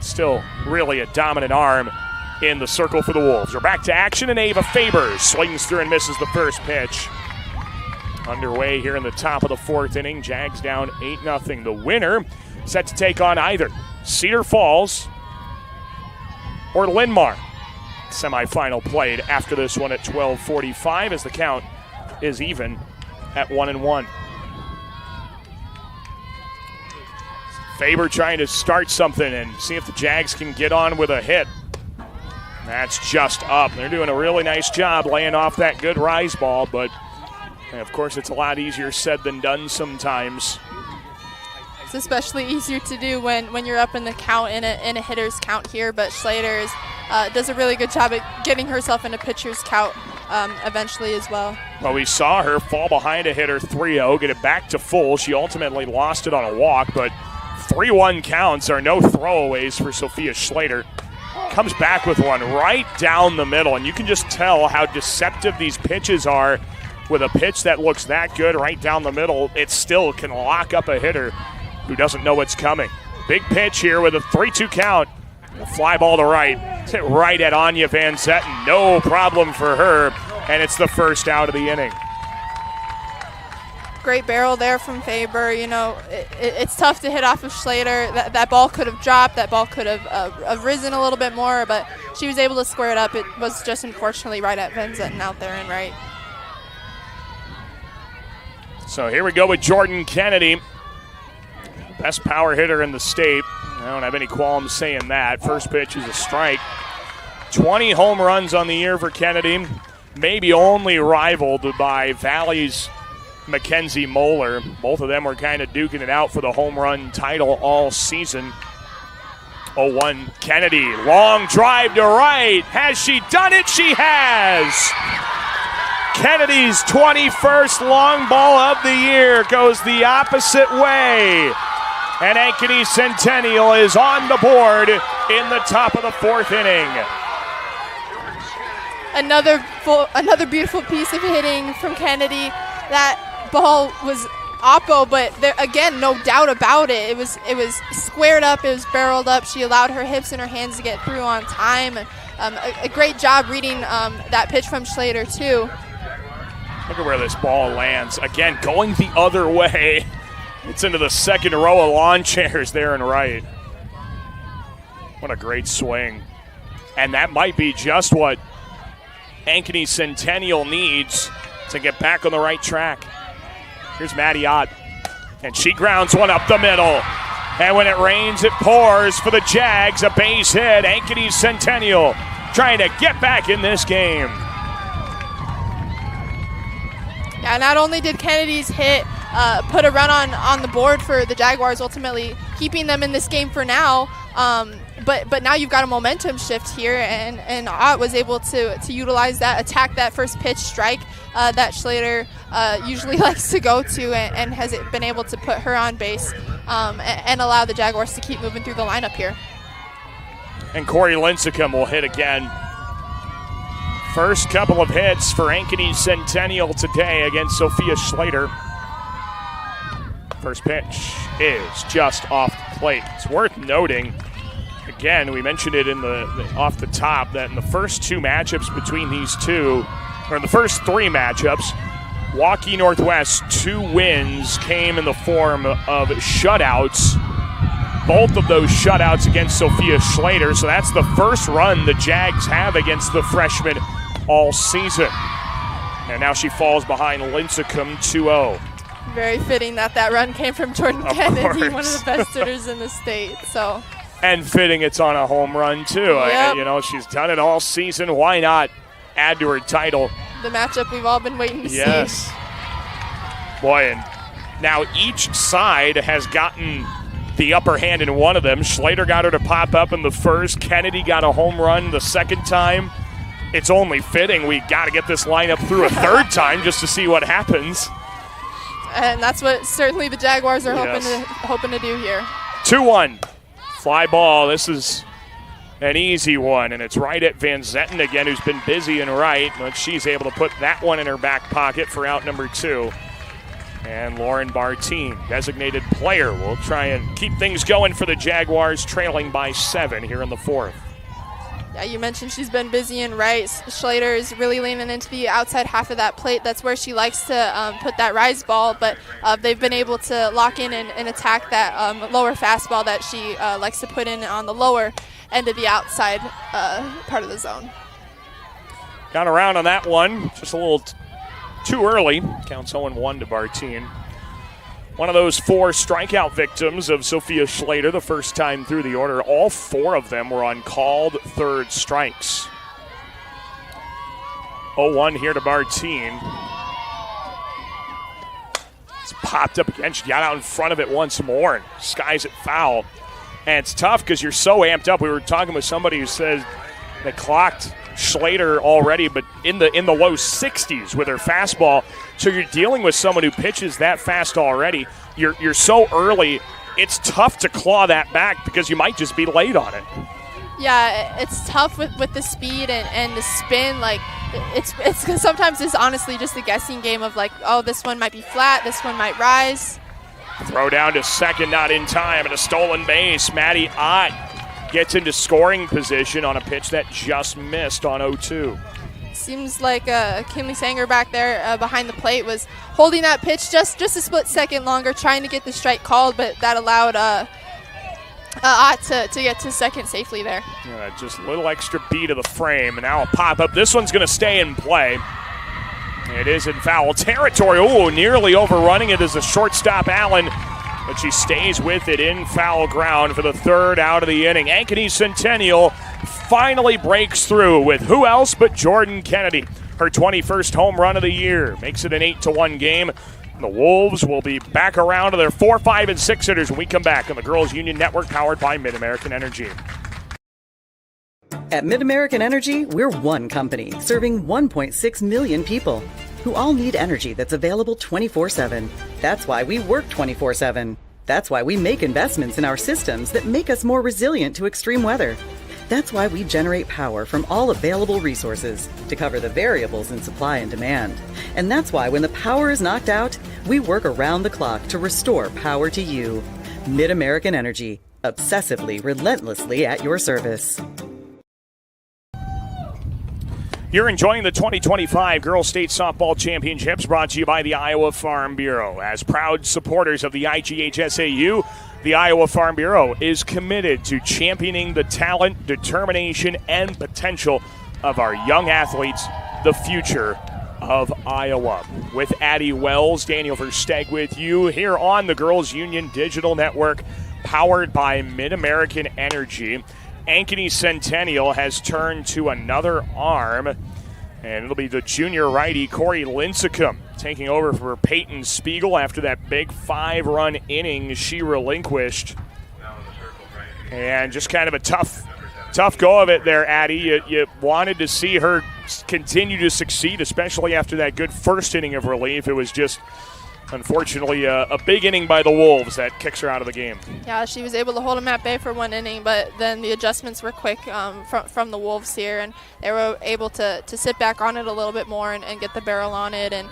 Still really a dominant arm in the circle for the Wolves. We're back to action, and Ava Faber swings through and misses the first pitch. Underway here in the top of the 4th inning. Jags down 8-0. The winner set to take on either Cedar Falls or Linn-Mar. Semifinal played after this one at 12:45 as the count is even at 1-1. Faber trying to start something and see if the Jags can get on with a hit. That's just up. They're doing a really nice job laying off that good rise ball, but of course it's a lot easier said than done sometimes. It's especially easier to do when you're up in the count in a hitter's count here, but Schlater does a really good job at getting herself in a pitcher's count eventually as well. Well, we saw her fall behind a hitter 3-0, get it back to full. She ultimately lost it on a walk, but 3-1 counts are no throwaways for Sophia Schlater. Comes back with one right down the middle, and you can just tell how deceptive these pitches are. With a pitch that looks that good right down the middle, it still can lock up a hitter who doesn't know what's coming. Big pitch here with a 3-2 count. A fly ball to right. It's hit right at Anya Van Zetten. No problem for her, and it's the first out of the inning. Great barrel there from Faber. It's tough to hit off of Schlater. That ball could have dropped. That ball could have risen a little bit more, but she was able to square it up. It was just unfortunately right at Van Zetten out there and right. So here we go with Jordan Kennedy. Best power hitter in the state. I don't have any qualms saying that. First pitch is a strike. 20 home runs on the year for Kennedy. Maybe only rivaled by Valley's Mackenzie Moeller. Both of them were kind of duking it out for the home run title all season. 0-1 Kennedy. Long drive to right. Has she done it? She has. Kennedy's 21st long ball of the year goes the opposite way. And Ankeny Centennial is on the board in the top of the 4th inning. Another beautiful piece of hitting from Kennedy. That ball was oppo, but there, again, no doubt about it. It was squared up. It was barreled up. She allowed her hips and her hands to get through on time. A great job reading that pitch from Schlater, too. Look at where this ball lands. Again, going the other way. It's into the second row of lawn chairs there and right. What a great swing. And that might be just what Ankeny Centennial needs to get back on the right track. Here's Maddie Ott. And she grounds one up the middle. And when it rains, it pours for the Jags. A base hit. Ankeny Centennial trying to get back in this game. Yeah, not only did Kennedy's hit put a run on the board for the Jaguars, ultimately keeping them in this game for now, but now you've got a momentum shift here, and Ott was able to utilize that, attack that first pitch strike that Schlater usually likes to go to, and has been able to put her on base and allow the Jaguars to keep moving through the lineup here. And Corey Lincecum will hit again. First couple of hits for Ankeny Centennial today against Sophia Schlater. First pitch is just off the plate. It's worth noting, again, we mentioned it in the off the top, that in the first two matchups between these two, or in the first three matchups, Waukee Northwest 2 wins came in the form of shutouts. Both of those shutouts against Sophia Schlater, so that's the first run the Jags have against the freshman all season. And now she falls behind Lincecum 2-0. Very fitting that run came from Jordan Kennedy, one of the best hitters in the state. So. And fitting it's on a home run, too. Yep. She's done it all season. Why not add to her title? The matchup we've all been waiting to see. Yes. Boy, and now each side has gotten the upper hand in one of them. Schlater got her to pop up in the first. Kennedy got a home run the second time. It's only fitting we got to get this lineup through a third time just to see what happens. And that's what certainly the Jaguars are hoping to do here. 2-1. Fly ball. This is an easy one, and it's right at Van Zetten again, who's been busy and right, but she's able to put that one in her back pocket for out number 2. And Lauren Bartine, designated player, will try and keep things going for the Jaguars, trailing by 7 here in the 4th. Yeah, you mentioned she's been busy and right. Schlater is really leaning into the outside half of that plate. That's where she likes to put that rise ball, but they've been able to lock in and attack that lower fastball that she likes to put in on the lower end of the outside part of the zone. Got around on that one, just a little too early. Counts 0-1 to Bartine. One of those 4 strikeout victims of Sophia Schlater the first time through the order. All 4 of them were on called third strikes. 0-1 here to Bartine. It's popped up again. She got out in front of it once more and skies it foul. And it's tough because you're so amped up. We were talking with somebody who said they clocked Schlater already, but in the low 60s with her fastball. So you're dealing with someone who pitches that fast already. You're so early, it's tough to claw that back because you might just be late on it. Yeah, it's tough with the speed and the spin. Like it's sometimes it's honestly just a guessing game of like, oh, this one might be flat, this one might rise. Throw down to second, not in time, and a stolen base. Maddie Ott gets into scoring position on a pitch that just missed on 0-2. Seems like Kinley Sanger back there behind the plate was holding that pitch just a split second longer, trying to get the strike called, but that allowed Ott to get to second safely there. Yeah, just a little extra beat of the frame, and now a pop-up. This one's going to stay in play. It is in foul territory. Ooh, nearly overrunning it as a shortstop, Allen, but she stays with it in foul ground for the third out of the inning. Ankeny Centennial finally breaks through with who else but Jordan Kennedy. Her 21st home run of the year makes it an 8-1 game. The Wolves will be back around to their 4, 5, and 6 hitters when we come back on the Girls Union Network, powered by Mid-American Energy. At Mid-American Energy, we're one company serving 1.6 million people who all need energy that's available 24/7. That's why we work 24/7. That's why we make investments in our systems that make us more resilient to extreme weather. That's why we generate power from all available resources to cover the variables in supply and demand. And that's why when the power is knocked out, we work around the clock to restore power to you. Mid-American Energy, obsessively, relentlessly at your service. You're enjoying the 2025 Girls State Softball Championships, brought to you by the Iowa Farm Bureau. As proud supporters of the IGHSAU, the Iowa Farm Bureau is committed to championing the talent, determination, and potential of our young athletes, the future of Iowa. With Addie Wells, Daniel Versteg with you here on the Girls Union Digital Network, powered by Mid-American Energy. Ankeny Centennial has turned to another arm, and it'll be the junior righty Corey Lincecum taking over for Peyton Spiegel after that big 5-run inning she relinquished. And just kind of a tough go of it there, Addie. You wanted to see her continue to succeed, especially after that good first inning of relief. It was just, unfortunately, a big inning by the Wolves that kicks her out of the game. Yeah, she was able to hold them at bay for 1 inning, but then the adjustments were quick from the Wolves here, and they were able to sit back on it a little bit more and get the barrel on it and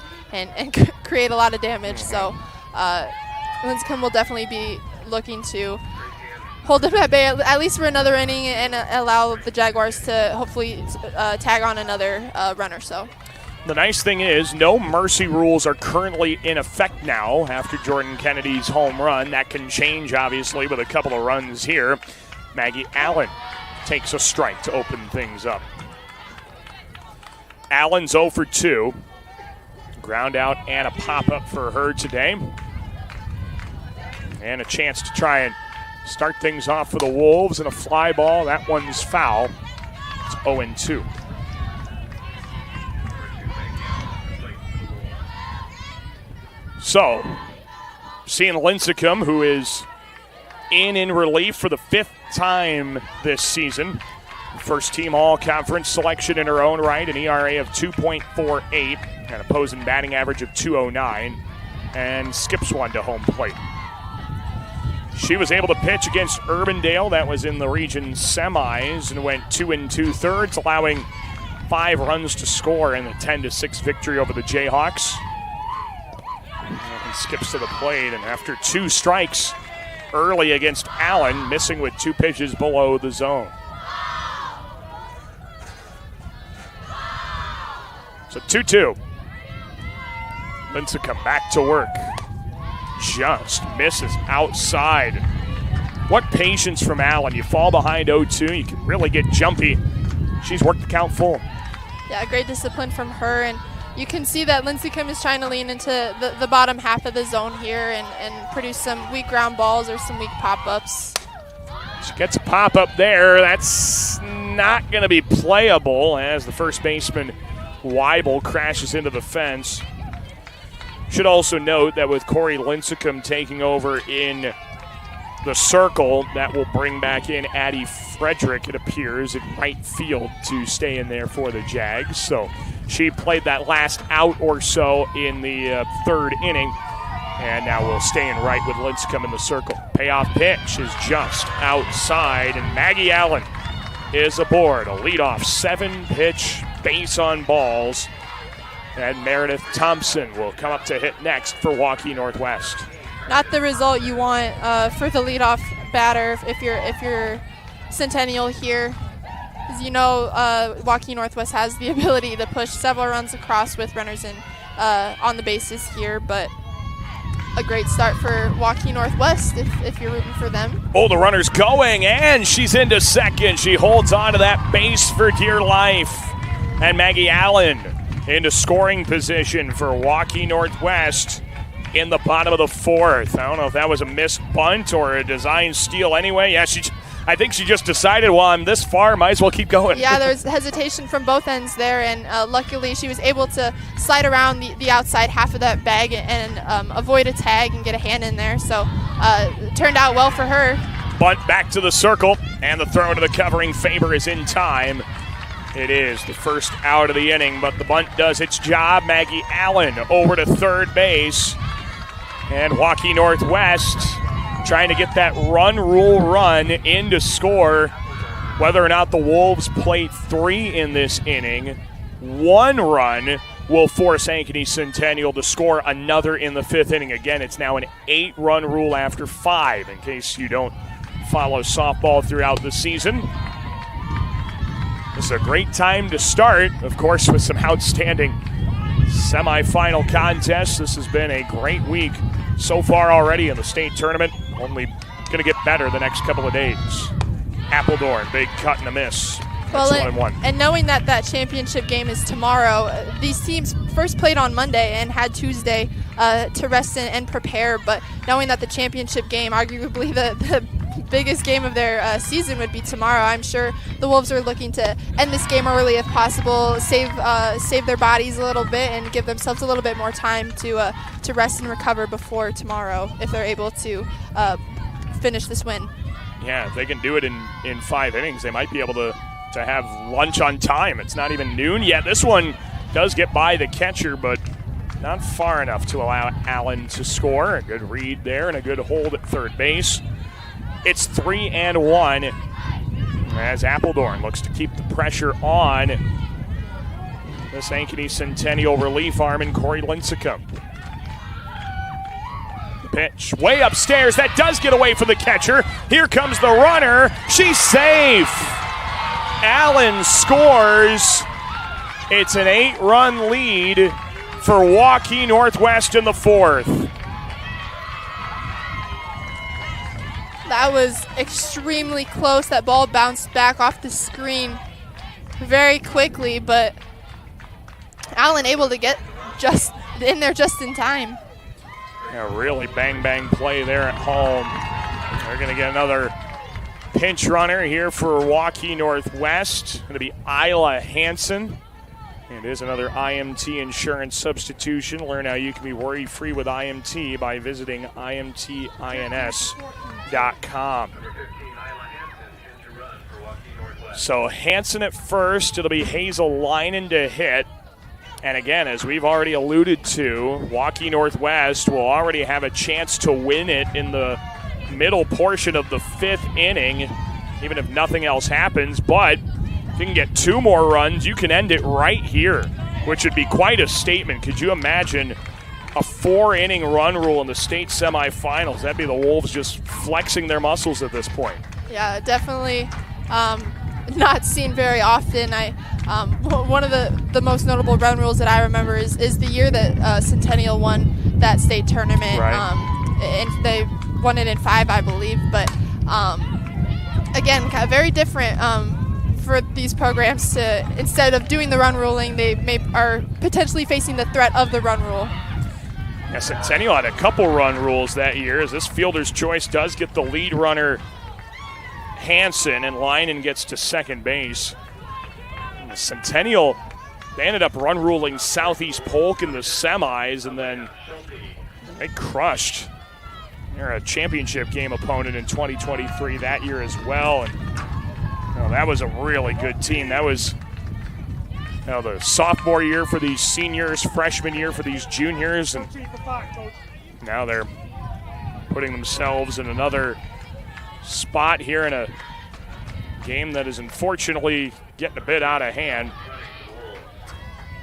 create a lot of damage. So Lincecum will definitely be looking to hold them at bay at least for another inning and allow the Jaguars to hopefully tag on another runner. So. The nice thing is no mercy rules are currently in effect now after Jordan Kennedy's home run. That can change, obviously, with a couple of runs here. Maggie Allen takes a strike to open things up. Allen's 0 for 2. Ground out and a pop-up for her today. And a chance to try and start things off for the Wolves, and a fly ball. That one's foul. It's 0-2. So, seeing Lincecum, who is in relief for the 5th time this season. First team all-conference selection in her own right, an ERA of 2.48, an opposing batting average of 209, and skips one to home plate. She was able to pitch against Urbandale. That was in the region semis, and went 2 2/3, allowing 5 runs to score in the 10-6 victory over the Jayhawks. And skips to the plate, and after 2 strikes early against Allen, missing with 2 pitches below the zone. So 2-2. Lincecum back to work. Just misses outside. What patience from Allen. You fall behind 0-2, you can really get jumpy. She's worked the count full. Yeah, great discipline from her, and you can see that Lincecum is trying to lean into the bottom half of the zone here and produce some weak ground balls or some weak pop-ups. She gets a pop-up there. That's not going to be playable as the first baseman, Weibel, crashes into the fence. Should also note that with Corey Lincecum taking over in the circle, that will bring back in Addie Frederick, it appears, in right field to stay in there for the Jags. So she played that last out or so in the 3rd inning, and now will stay in right with Lincecum in the circle. Payoff pitch is just outside, and Maggie Allen is aboard. A leadoff 7-pitch base on balls. And Meredith Thompson will come up to hit next for Waukee Northwest. Not the result you want for the leadoff batter if you're Centennial here. As you know, Waukee Northwest has the ability to push several runs across with runners in on the bases here, but a great start for Waukee Northwest if you're rooting for them. Oh, the runner's going, and she's into second. She holds on to that base for dear life. And Maggie Allen into scoring position for Waukee Northwest in the bottom of the 4th. I don't know if that was a missed bunt or a design steal anyway. Yeah, I think she just decided, well, I'm this far, might as well keep going. Yeah, there was hesitation from both ends there, and luckily she was able to slide around the outside half of that bag and avoid a tag and get a hand in there. So it turned out well for her. Bunt back to the circle, and the throw to the covering Faber is in time. It is the first out of the inning, but the bunt does its job. Maggie Allen over to third base. And Waukee Northwest trying to get that run rule run in to score. Whether or not the Wolves plate 3 in this inning, 1 run will force Ankeny Centennial to score another in the 5th inning. Again, it's now an 8-run rule after 5, in case you don't follow softball throughout the season. This is a great time to start, of course, with some outstanding semifinal contests. This has been a great week so far already in the state tournament. Only going to get better the next couple of days. Appledorn, big cut and a miss. That's 1-1. And knowing that championship game is tomorrow, these teams first played on Monday and had Tuesday to rest and prepare. But knowing that the championship game, arguably the biggest game of their season would be tomorrow. I'm sure the Wolves are looking to end this game early if possible, save their bodies a little bit, and give themselves a little bit more time to rest and recover before tomorrow if they're able to finish this win. Yeah, if they can do it in 5 innings, they might be able to have lunch on time. It's not even noon yet. This one does get by the catcher, but not far enough to allow Allen to score. A good read there and a good hold at third base. It's 3-1 as Appledorn looks to keep the pressure on this Ankeny Centennial relief arm in Corey Lincecum. Pitch way upstairs. That does get away from the catcher. Here comes the runner. She's safe. Allen scores. It's an 8-run lead for Waukee Northwest in the 4th. That was extremely close. That ball bounced back off the screen very quickly, but Allen able to get just in there just in time. A really bang play there at home. They're going to get another pinch runner here for Waukee Northwest. Going to be Isla Hansen. It is another IMT insurance substitution. Learn how you can be worry-free with IMT by visiting imtins.com. So Hansen at first. It'll be Hazel Leinen to hit. And again, as we've already alluded to, Waukee Northwest will already have a chance to win it in the middle portion of the 5th inning, even if nothing else happens. But if you can get 2 more runs, you can end it right here, which would be quite a statement. Could you imagine a 4-inning run rule in the state semifinals? That'd be the Wolves just flexing their muscles at this point. Yeah, definitely not seen very often. One of the most notable run rules that I remember is the year that Centennial won that state tournament. Right. And they won it in 5, I believe. But again, kind of very different for these programs to, instead of doing the run ruling, they are potentially facing the threat of the run rule. Yeah, Centennial had a couple run rules that year, as this fielder's choice does get the lead runner Hansen, and Leinen gets to second base. And the Centennial, they ended up run ruling Southeast Polk in the semis, and then they crushed. They're a championship game opponent in 2023 that year as well. And that was a really good team. That was the sophomore year for these seniors, freshman year for these juniors, and now they're putting themselves in another spot here in a game that is unfortunately getting a bit out of hand.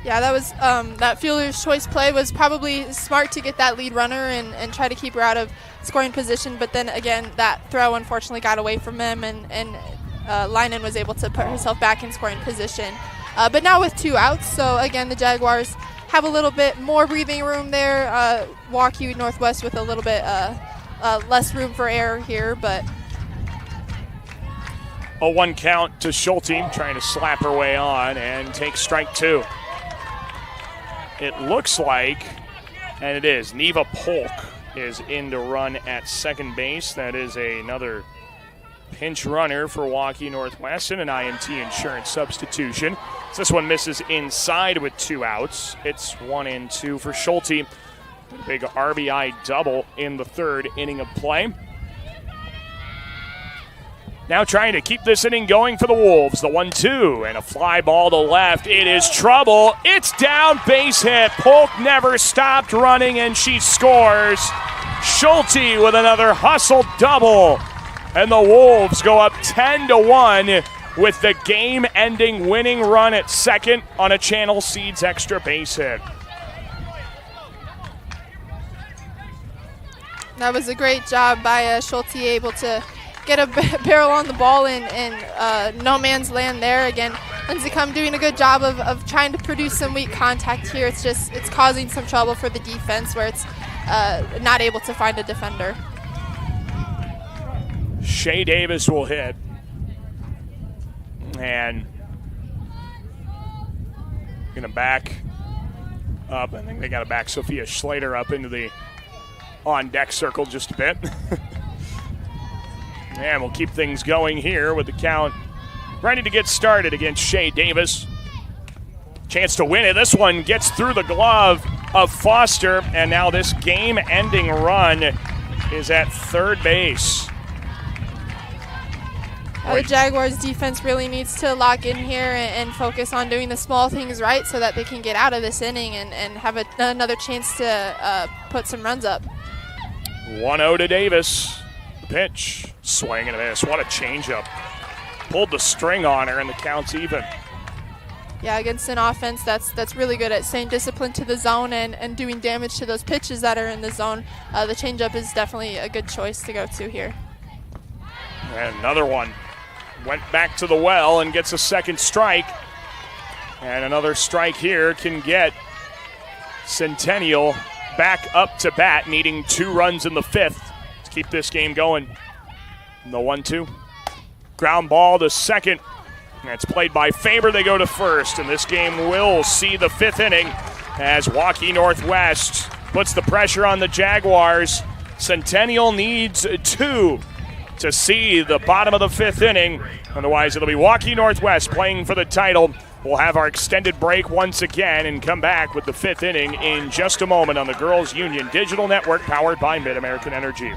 Yeah, that was that fielder's choice play was probably smart to get that lead runner and try to keep her out of scoring position, but then again that throw unfortunately got away from him, and Leinen was able to put herself back in scoring position. But now with 2 outs, so again the Jaguars have a little bit more breathing room there. Waukee Northwest with a little bit less room for error here, but 0-1 count to Schulte, trying to slap her way on and take strike 2. It looks like, and it is, Neva Polk is in to run at second base. That is another pinch runner for Waukee Northwest and an IMT insurance substitution. So this one misses inside with 2 outs. It's 1-2 for Schulte. Big RBI double in the 3rd inning of play. Now trying to keep this inning going for the Wolves. The 1-2 and a fly ball to left. It is trouble. It's down, base hit. Polk never stopped running, and she scores. Schulte with another hustle double. And the Wolves go up 10-1 with the game-ending winning run at second on a Channel Seeds extra base hit. That was a great job by Schulte, able to get a barrel on the ball in no man's land there. Again, Lincecum doing a good job of trying to produce some weak contact here. It's causing some trouble for the defense where it's not able to find a defender. Shea Davis will hit. And going to back up. I think they got to back Sophia Schlater up into the on-deck circle just a bit. And we'll keep things going here with the count ready to get started against Shea Davis. Chance to win it. This one gets through the glove of Foster, and now this game-ending run is at third base. The Jaguars defense really needs to lock in here and focus on doing the small things right so that they can get out of this inning and have another chance to put some runs up. 1-0 to Davis. The pitch, swing and a miss. What a changeup. Pulled the string on her, and the count's even. Yeah, against an offense that's really good at staying disciplined to the zone and doing damage to those pitches that are in the zone, the changeup is definitely a good choice to go to here. And another one. Went back to the well and gets a second strike. And another strike here can get Centennial back up to bat, needing 2 runs in the 5th to keep this game going. The 1-2. Ground ball to second. That's played by Faber. They go to first, and this game will see the 5th inning as Waukee Northwest puts the pressure on the Jaguars. Centennial needs 2 to see the bottom of the 5th inning. Otherwise, it'll be Waukee Northwest playing for the title. We'll have our extended break once again and come back with the 5th inning in just a moment on the Girls Union Digital Network powered by Mid-American Energy.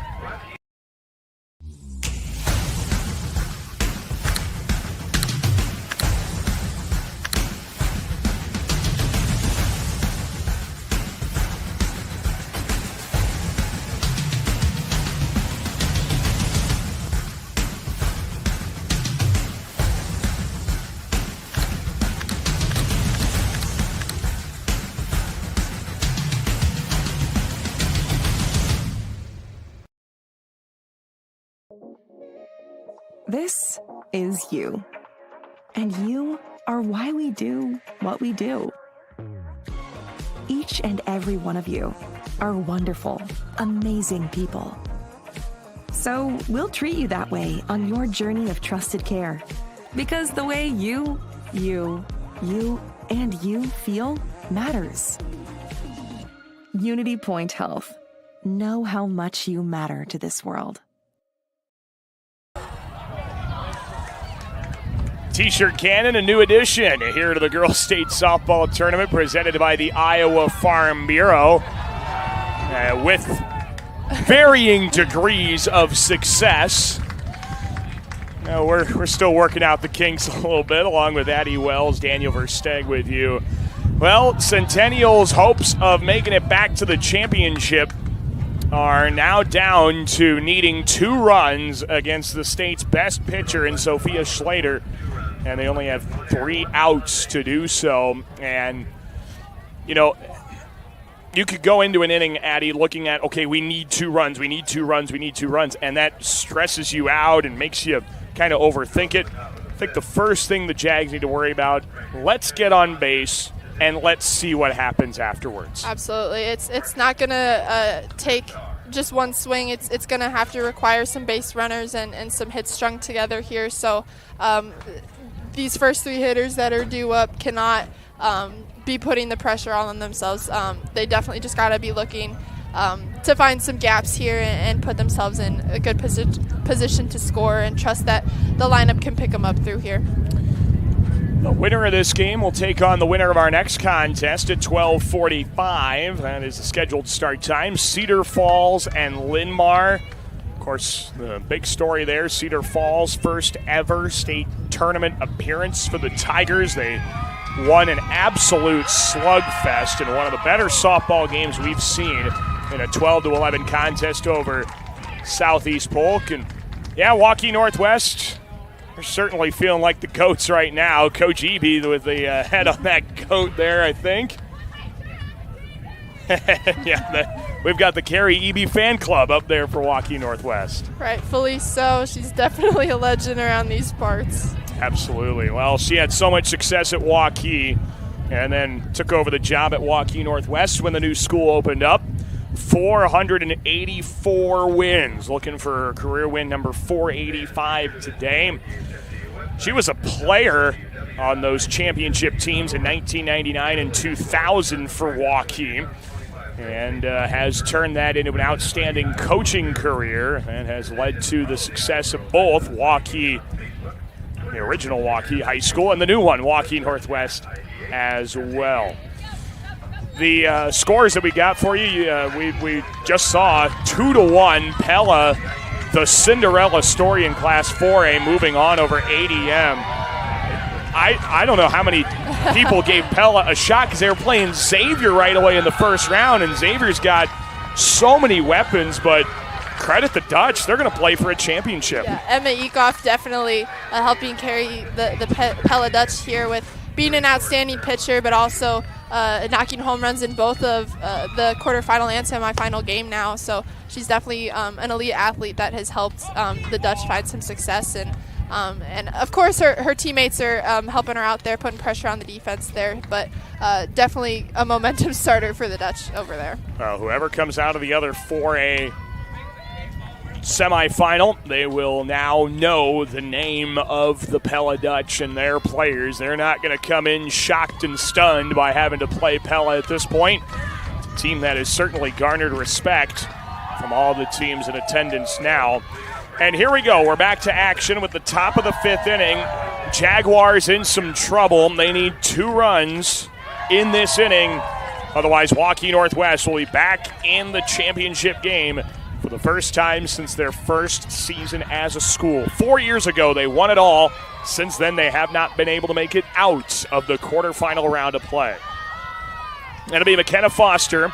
This is you. And you are why we do what we do. Each and every one of you are wonderful, amazing people. So we'll treat you that way on your journey of trusted care. Because the way you, and you feel matters. Unity Point Health. Know how much you matter to this world. T-shirt cannon, a new addition here to the Girls State Softball Tournament presented by the Iowa Farm Bureau with varying degrees of success. We're still working out the kinks a little bit along with Addie Wells, Daniel Versteg with you. Well, Centennial's hopes of making it back to the championship are now down to needing 2 runs against the state's best pitcher in Sophia Schlater. And they only have 3 outs to do so. And, you could go into an inning, Addie, looking at, okay, we need 2 runs, we need 2 runs, we need 2 runs. And that stresses you out and makes you kind of overthink it. I think the first thing the Jags need to worry about, let's get on base and let's see what happens afterwards. Absolutely. It's not going to take just one swing. It's going to have to require some base runners and some hits strung together here. So these first 3 hitters that are due up cannot be putting the pressure on themselves. They definitely just got to be looking to find some gaps here and put themselves in a good position to score and trust that the lineup can pick them up through here. The winner of this game will take on the winner of our next contest at 12:45. That is the scheduled start time. Cedar Falls and Linn-Mar. Of course, the big story there, Cedar Falls' first ever state tournament appearance for the Tigers. They won an absolute slugfest in one of the better softball games we've seen in a 12-11 contest over Southeast Polk. And yeah, Waukee Northwest, they're certainly feeling like the goats right now. Coach Eby with the head on that goat there, I think. We've got the Carrie Eby fan club up there for Waukee Northwest. Rightfully so. She's definitely a legend around these parts. Absolutely. Well, she had so much success at Waukee and then took over the job at Waukee Northwest when the new school opened up. 484 wins, looking for career win number 485 today. She was a player on those championship teams in 1999 and 2000 for Waukee. and has turned that into an outstanding coaching career and has led to the success of both Waukee, the original Waukee High School, and the new one, Waukee Northwest, as well. The scores that we got for you, we just saw 2-1 Pella, the Cinderella story in Class 4A, moving on over ADM. I don't know how many people gave Pella a shot because they were playing Xavier right away in the first round, and Xavier's got so many weapons, but credit the Dutch. They're going to play for a championship. Yeah, Emma Ekoff definitely helping carry the Pella Dutch here with being an outstanding pitcher, but also knocking home runs in both of the quarterfinal and semifinal game now. So she's definitely an elite athlete that has helped the Dutch find some success. And of course, her teammates are helping her out there, putting pressure on the defense there. But definitely a momentum starter for the Dutch over there. Whoever comes out of the other 4A semifinal, they will now know the name of the Pella Dutch and their players. They're not going to come in shocked and stunned by having to play Pella at this point. It's a team that has certainly garnered respect from all the teams in attendance now. And here we go. We're back to action with the top of the 5th inning. Jaguars in some trouble. They need 2 runs in this inning. Otherwise, Waukee Northwest will be back in the championship game for the first time since their first season as a school. 4 years ago, they won it all. Since then, they have not been able to make it out of the quarterfinal round of play. It'll be McKenna Foster,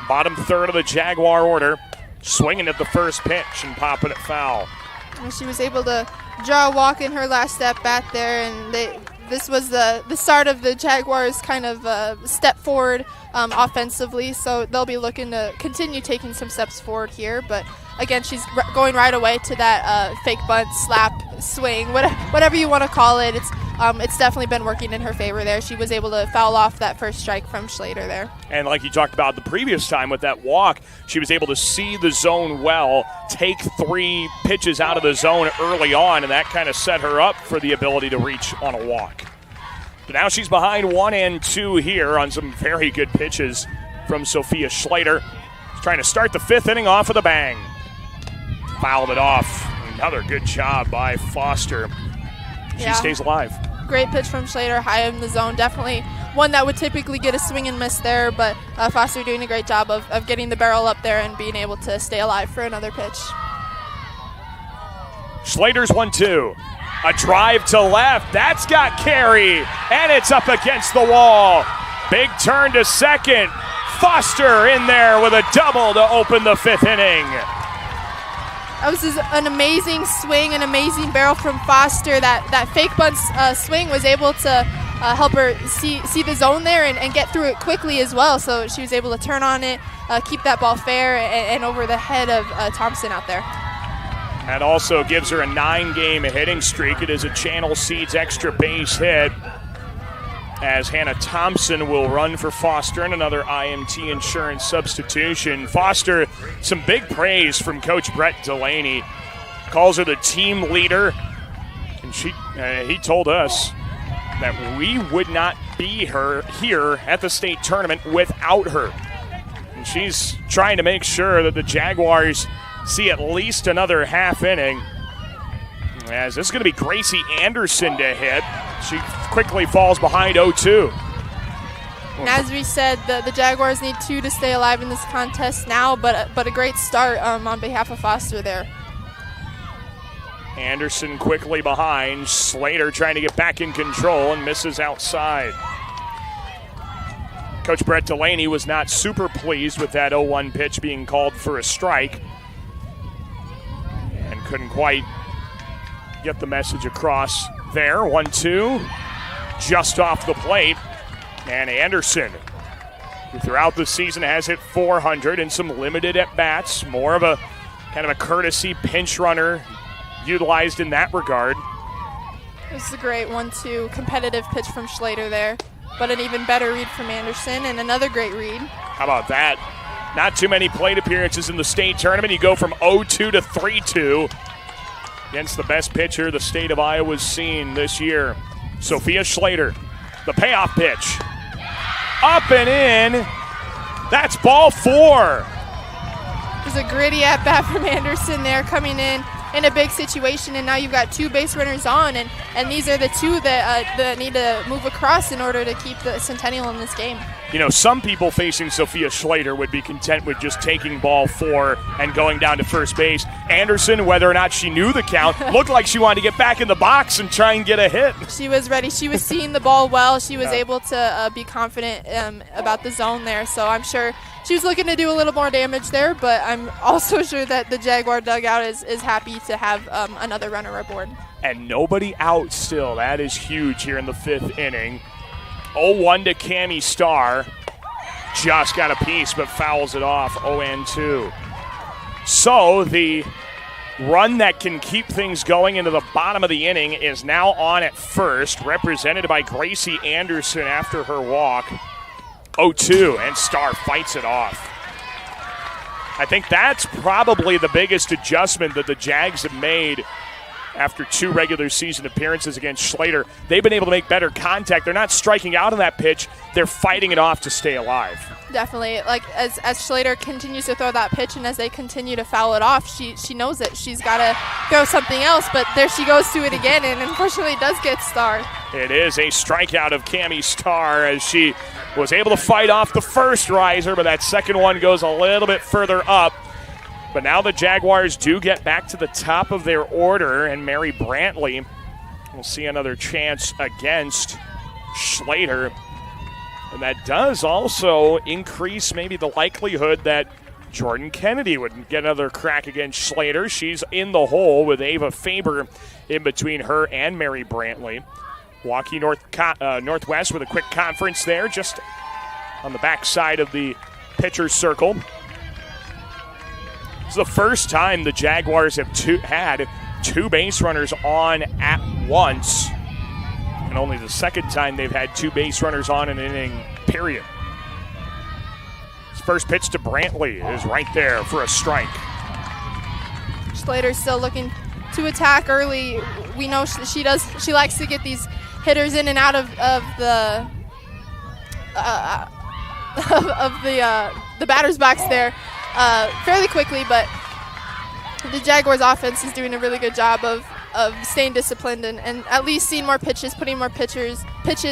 bottom third of the Jaguar order, swinging at the first pitch and popping it foul. She was able to draw a walk in her last at bat there, and this was the start of the Jaguars' kind of step forward offensively, so they'll be looking to continue taking some steps forward here. But again, she's going right away to that fake bunt, slap, swing, whatever you want to call it. It's definitely been working in her favor there. She was able to foul off that first strike from Schlater there. And like you talked about the previous time with that walk, she was able to see the zone well, take 3 pitches out of the zone early on, and that kind of set her up for the ability to reach on a walk. But now she's behind 1-2 here on some very good pitches from Sophia Schlater. She's trying to start the 5th inning off with a bang. Fouled it off. Another good job by Foster. She stays alive. Great pitch from Schlater, high in the zone. Definitely one that would typically get a swing and miss there, but Foster doing a great job of getting the barrel up there and being able to stay alive for another pitch. Schlater's 1-2. A drive to left. That's got carry, and it's up against the wall. Big turn to second. Foster in there with a double to open the 5th inning. That was an amazing swing, an amazing barrel from Foster. That fake bunt swing was able to help her see the zone there and get through it quickly as well. So she was able to turn on it, keep that ball fair and over the head of Thompson out there. That also gives her a 9-game hitting streak. It is a Channel Seeds extra base hit, as Hannah Thompson will run for Foster and another IMT insurance substitution. Foster, some big praise from Coach Brett Delaney. Calls her the team leader, and he told us that we would not be here at the state tournament without her. And she's trying to make sure that the Jaguars see at least another half inning, as this is going to be Gracie Anderson to hit. She quickly falls behind 0-2. And as we said, the Jaguars need 2 to stay alive in this contest now, but a great start on behalf of Foster there. Anderson quickly behind. Schlater trying to get back in control and misses outside. Coach Brett Delaney was not super pleased with that 0-1 pitch being called for a strike, and couldn't quite get the message across there. 1-2, just off the plate. And Anderson, who throughout the season has hit 400 in some limited at-bats, more of a kind of a courtesy pinch runner utilized in that regard. This is a great 1-2 competitive pitch from Schlater there, but an even better read from Anderson and another great read. How about that? Not too many plate appearances in the state tournament. You go from 0-2 to 3-2 against the best pitcher the state of Iowa's seen this year. Sophia Schlater, the payoff pitch. Up and in. That's ball 4. It was a gritty at-bat from Anderson there, coming in a big situation, and now you've got 2 base runners on, and these are the 2 that need to move across in order to keep the Centennial in this game. You know, some people facing Sophia Schlater would be content with just taking ball 4 and going down to first base. Anderson, whether or not she knew the count, looked like she wanted to get back in the box and try and get a hit. She was ready. She was seeing the ball well. She was able to be confident about the zone there, so I'm sure she was looking to do a little more damage there, but I'm also sure that the Jaguar dugout is happy to have another runner aboard. And nobody out still. That is huge here in the 5th inning. 0-1 to Cami Starr. Just got a piece, but fouls it off. 0-2. So the run that can keep things going into the bottom of the inning is now on at first, represented by Gracie Anderson after her walk. 0-2, and Starr fights it off. I think that's probably the biggest adjustment that the Jags have made after 2 regular season appearances against Schlater. They've been able to make better contact. They're not striking out on that pitch. They're fighting it off to stay alive. Definitely. Like, as Schlater continues to throw that pitch and as they continue to foul it off, she knows it. She's got to throw something else, but there she goes to it again, and unfortunately it does get Starr. It is a strikeout of Cami Starr as she was able to fight off the first riser, but that second one goes a little bit further up. But now the Jaguars do get back to the top of their order, and Mary Brantley will see another chance against Schlater. And that does also increase maybe the likelihood that Jordan Kennedy would get another crack against Schlater. She's in the hole with Ava Faber in between her and Mary Brantley. Waukee Northwest with a quick conference there, just on the back side of the pitcher's circle. It's the first time the Jaguars have had 2 base runners on at once, and only the second time they've had 2 base runners on in an inning, period. His first pitch to Brantley is right there for a strike. Schlater's still looking to attack early. We know she likes to get these hitters in and out of the batter's box there fairly quickly, but the Jaguars offense is doing a really good job of staying disciplined and at least seeing more pitches, putting more pitches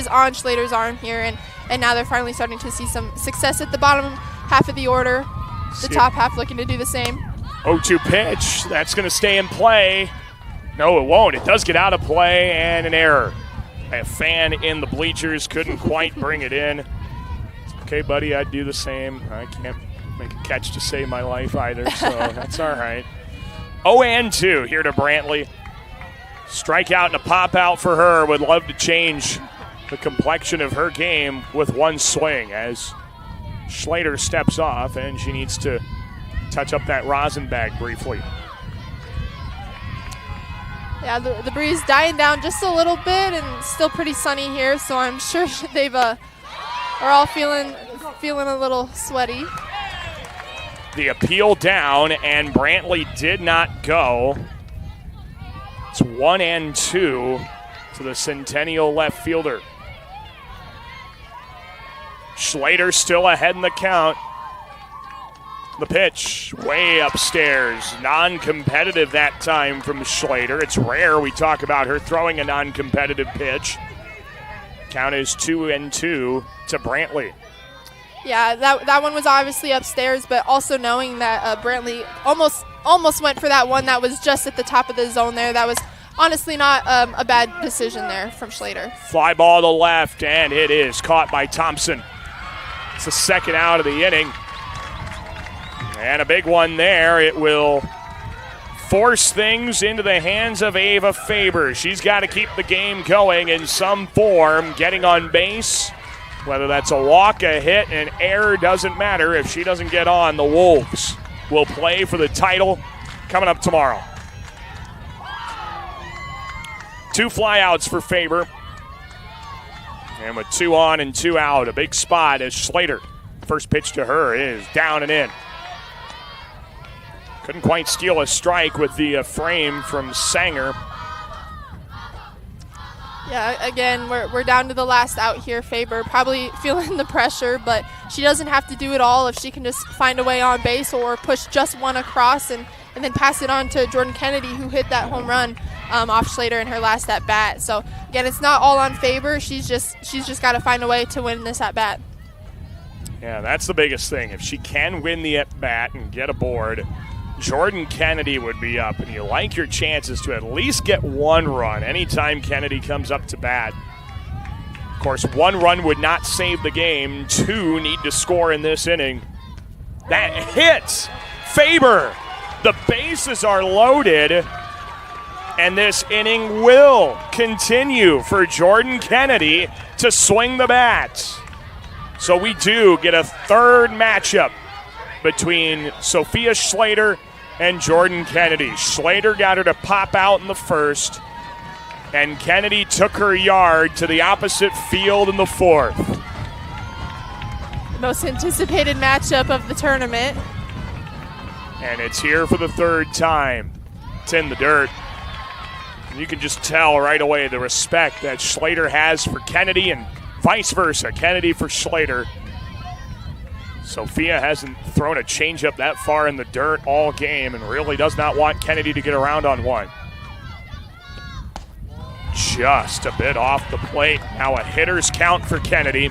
on Schlater's arm here, and now they're finally starting to see some success at the bottom half of the order. The top half looking to do the same. 0-2 pitch. That's going to stay in play. No, it won't. It does get out of play, and an error. A fan in the bleachers couldn't quite bring it in. Okay, buddy, I'd do the same. I can't make a catch to save my life either, so that's all right. 0-2 here to Brantley. Strikeout and a pop-out for her. Would love to change the complexion of her game with one swing as Schlater steps off, and she needs to touch up that rosin bag briefly. Yeah, the breeze dying down just a little bit, and still pretty sunny here, so I'm sure they've are all feeling a little sweaty. The appeal down, and Brantley did not go. It's 1-2 to the Centennial left fielder. Schlater still ahead in the count. The pitch way upstairs. Non-competitive that time from Schlater. It's rare we talk about her throwing a non-competitive pitch. Count is 2-2 to Brantley. Yeah, that one was obviously upstairs, but also knowing that Brantley almost went for that one that was just at the top of the zone there. That was honestly not a bad decision there from Schlater. Fly ball to left, and it is caught by Thompson. It's the second out of the inning. And a big one there. It will force things into the hands of Ava Faber. She's got to keep the game going in some form, getting on base. Whether that's a walk, a hit, an error, doesn't matter. If she doesn't get on, the Wolves will play for the title coming up tomorrow. 2 flyouts for Faber. And with 2 on and 2 out, a big spot as Schlater. First pitch to her is down and in. Couldn't quite steal a strike with the frame from Sanger. Yeah, again, we're down to the last out here. Faber probably feeling the pressure, but she doesn't have to do it all if she can just find a way on base or push just one across and then pass it on to Jordan Kennedy, who hit that home run off Schlater in her last at bat. So again, it's not all on Faber. She's just got to find a way to win this at bat. Yeah, that's the biggest thing. If she can win the at bat and get aboard, Jordan Kennedy would be up, and you like your chances to at least get one run anytime Kennedy comes up to bat. Of course, one run would not save the game. Two need to score in this inning. That hits Faber. The bases are loaded, and this inning will continue for Jordan Kennedy to swing the bat. So we do get a third matchup between Sophia Schlater and Jordan Kennedy. Schlater got her to pop out in the first, and Kennedy took her yard to the opposite field in the fourth. The most anticipated matchup of the tournament. And it's here for the third time. It's in the dirt. And you can just tell right away the respect that Schlater has for Kennedy and vice versa, Kennedy for Schlater. Sophia hasn't thrown a changeup that far in the dirt all game and really does not want Kennedy to get around on one. Just a bit off the plate. Now a hitter's count for Kennedy,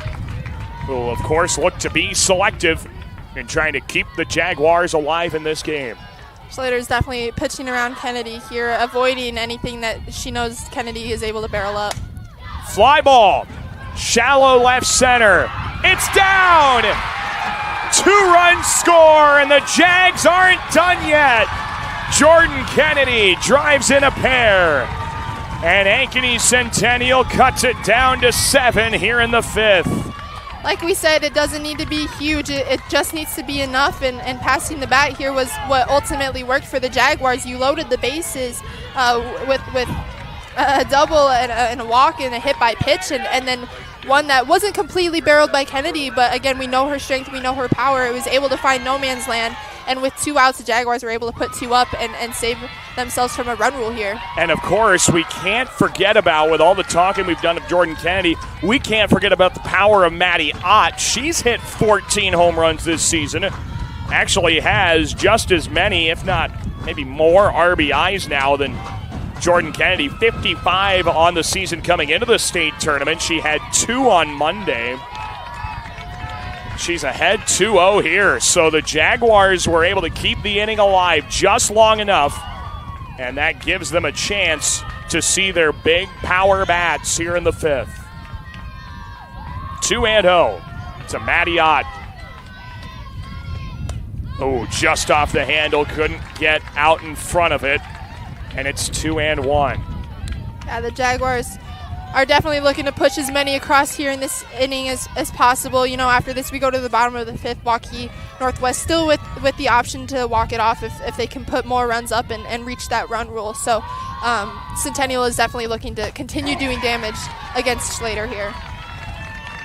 who will, of course, look to be selective in trying to keep the Jaguars alive in this game. Schlater's definitely pitching around Kennedy here, avoiding anything that she knows Kennedy is able to barrel up. Fly ball, shallow left center. It's down! 2-run score, and the Jags aren't done yet. Jordan Kennedy drives in a pair, and Ankeny Centennial cuts it down to 7 here in the fifth. Like we said, it doesn't need to be huge. It just needs to be enough, and passing the bat here was what ultimately worked for the Jaguars. You loaded the bases with a double and a walk and a hit by pitch, and then one that wasn't completely barreled by Kennedy, but again, we know her strength, we know her power. It was able to find no man's land, and with 2 outs, the Jaguars were able to put 2 up and save themselves from a run rule here. And of course, we can't forget about, with all the talking we've done of Jordan Kennedy, we can't forget about the power of Maddie Ott. She's hit 14 home runs this season. Actually has just as many, if not maybe more, RBIs now than Jordan Kennedy. 55 on the season coming into the state tournament. She had 2 on Monday. She's ahead 2-0 here. So the Jaguars were able to keep the inning alive just long enough, and that gives them a chance to see their big power bats here in the fifth. 2-0 to Maddie Ott. Oh, just off the handle, couldn't get out in front of it. And it's 2-1. Yeah, the Jaguars are definitely looking to push as many across here in this inning as possible. You know, after this, we go to the bottom of the fifth. Waukee Northwest still with the option to walk it off if they can put more runs up and reach that run rule. So Centennial is definitely looking to continue doing damage against Schlater here.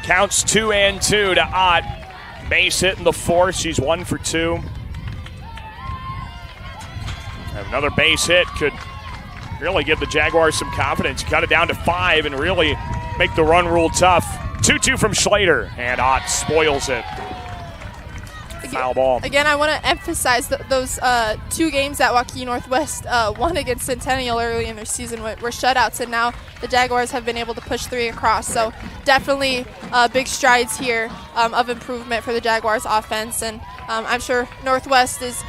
Counts 2-2 to Ott. Base hit in the fourth. She's 1 for 2. Another base hit could really give the Jaguars some confidence. Cut it down to 5 and really make the run rule tough. 2-2 from Schlater, and Ott spoils it. Foul ball. Again, I want to emphasize those 2 games that Waukee Northwest won against Centennial early in their season were shutouts, and now the Jaguars have been able to push 3 across. So definitely big strides here of improvement for the Jaguars offense, and I'm sure Northwest is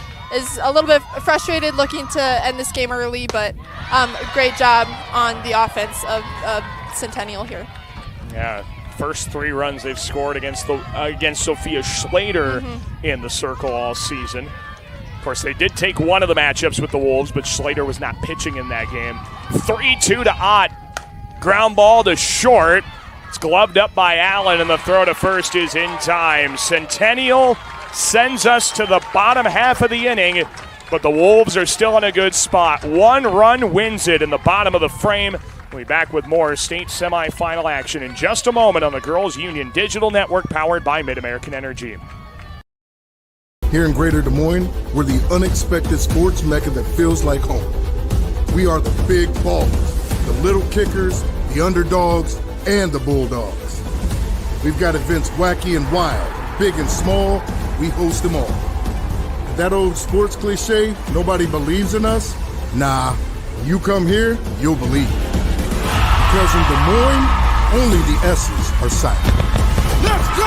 a little bit frustrated looking to end this game early, but great job on the offense of Centennial here. Yeah, first 3 runs they've scored against Sophia Schlater in the circle all season. Of course, they did take one of the matchups with the Wolves, but Schlater was not pitching in that game. 3-2 to Ott. Ground ball to short. It's gloved up by Allen, and the throw to first is in time. Centennial sends us to the bottom half of the inning, but the Wolves are still in a good spot. 1 run wins it in the bottom of the frame. We'll be back with more state semifinal action in just a moment on the Girls Union Digital Network powered by Mid-American Energy. Here in Greater Des Moines, we're the unexpected sports mecca that feels like home. We are the big ballers, the little kickers, the underdogs, and the bulldogs. We've got events wacky and wild, big and small, we host them all. That old sports cliche, nobody believes in us? Nah, when you come here, you'll believe. Because in Des Moines, only the S's are silent. Let's go!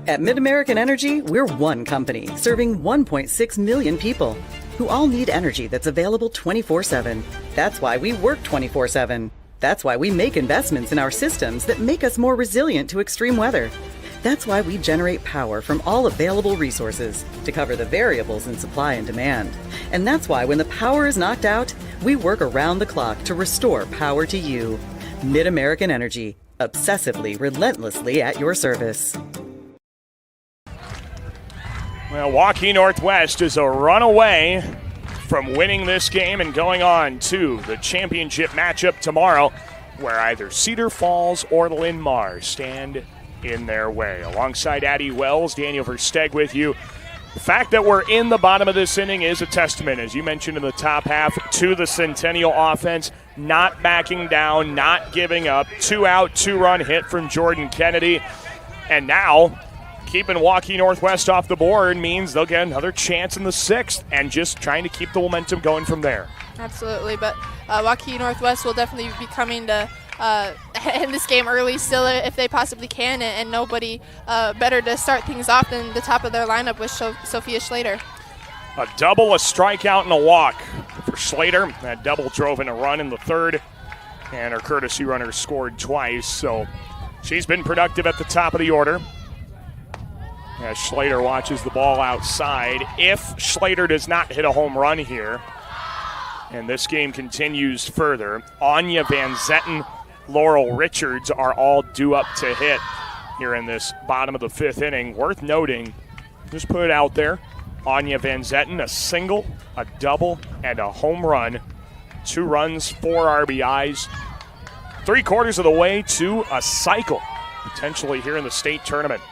At MidAmerican Energy, we're one company serving 1.6 million people who all need energy that's available 24/7. That's why we work 24/7. That's why we make investments in our systems that make us more resilient to extreme weather. That's why we generate power from all available resources to cover the variables in supply and demand. And that's why when the power is knocked out, we work around the clock to restore power to you. MidAmerican Energy, obsessively, relentlessly at your service. Well, Waukee Northwest is a runaway from winning this game and going on to the championship matchup tomorrow, where either Cedar Falls or Linn-Mar stand in their way. Alongside Addie Wells, Daniel Versteg with you. The fact that we're in the bottom of this inning is a testament, as you mentioned in the top half, to the Centennial offense, not backing down, not giving up. 2-out, 2-run hit from Jordan Kennedy. And now, keeping Waukee Northwest off the board means they'll get another chance in the 6th, and just trying to keep the momentum going from there. Absolutely, but Waukee Northwest will definitely be coming to end this game early still if they possibly can, and nobody better to start things off than the top of their lineup with Sophia Schlater. A double, a strikeout, and a walk for Schlater. That double drove in a run in the 3rd, and her courtesy runner scored twice, so she's been productive at the top of the order. As Schlater watches the ball outside. If Schlater does not hit a home run here, and this game continues further, Anya Van Zetten, Laurel Richards are all due up to hit here in this bottom of the 5th inning. Worth noting, just put it out there, Anya Van Zetten, a single, a double, and a home run. 2 runs, 4 RBIs. 3/4 of the way to a cycle, potentially here in the state tournament.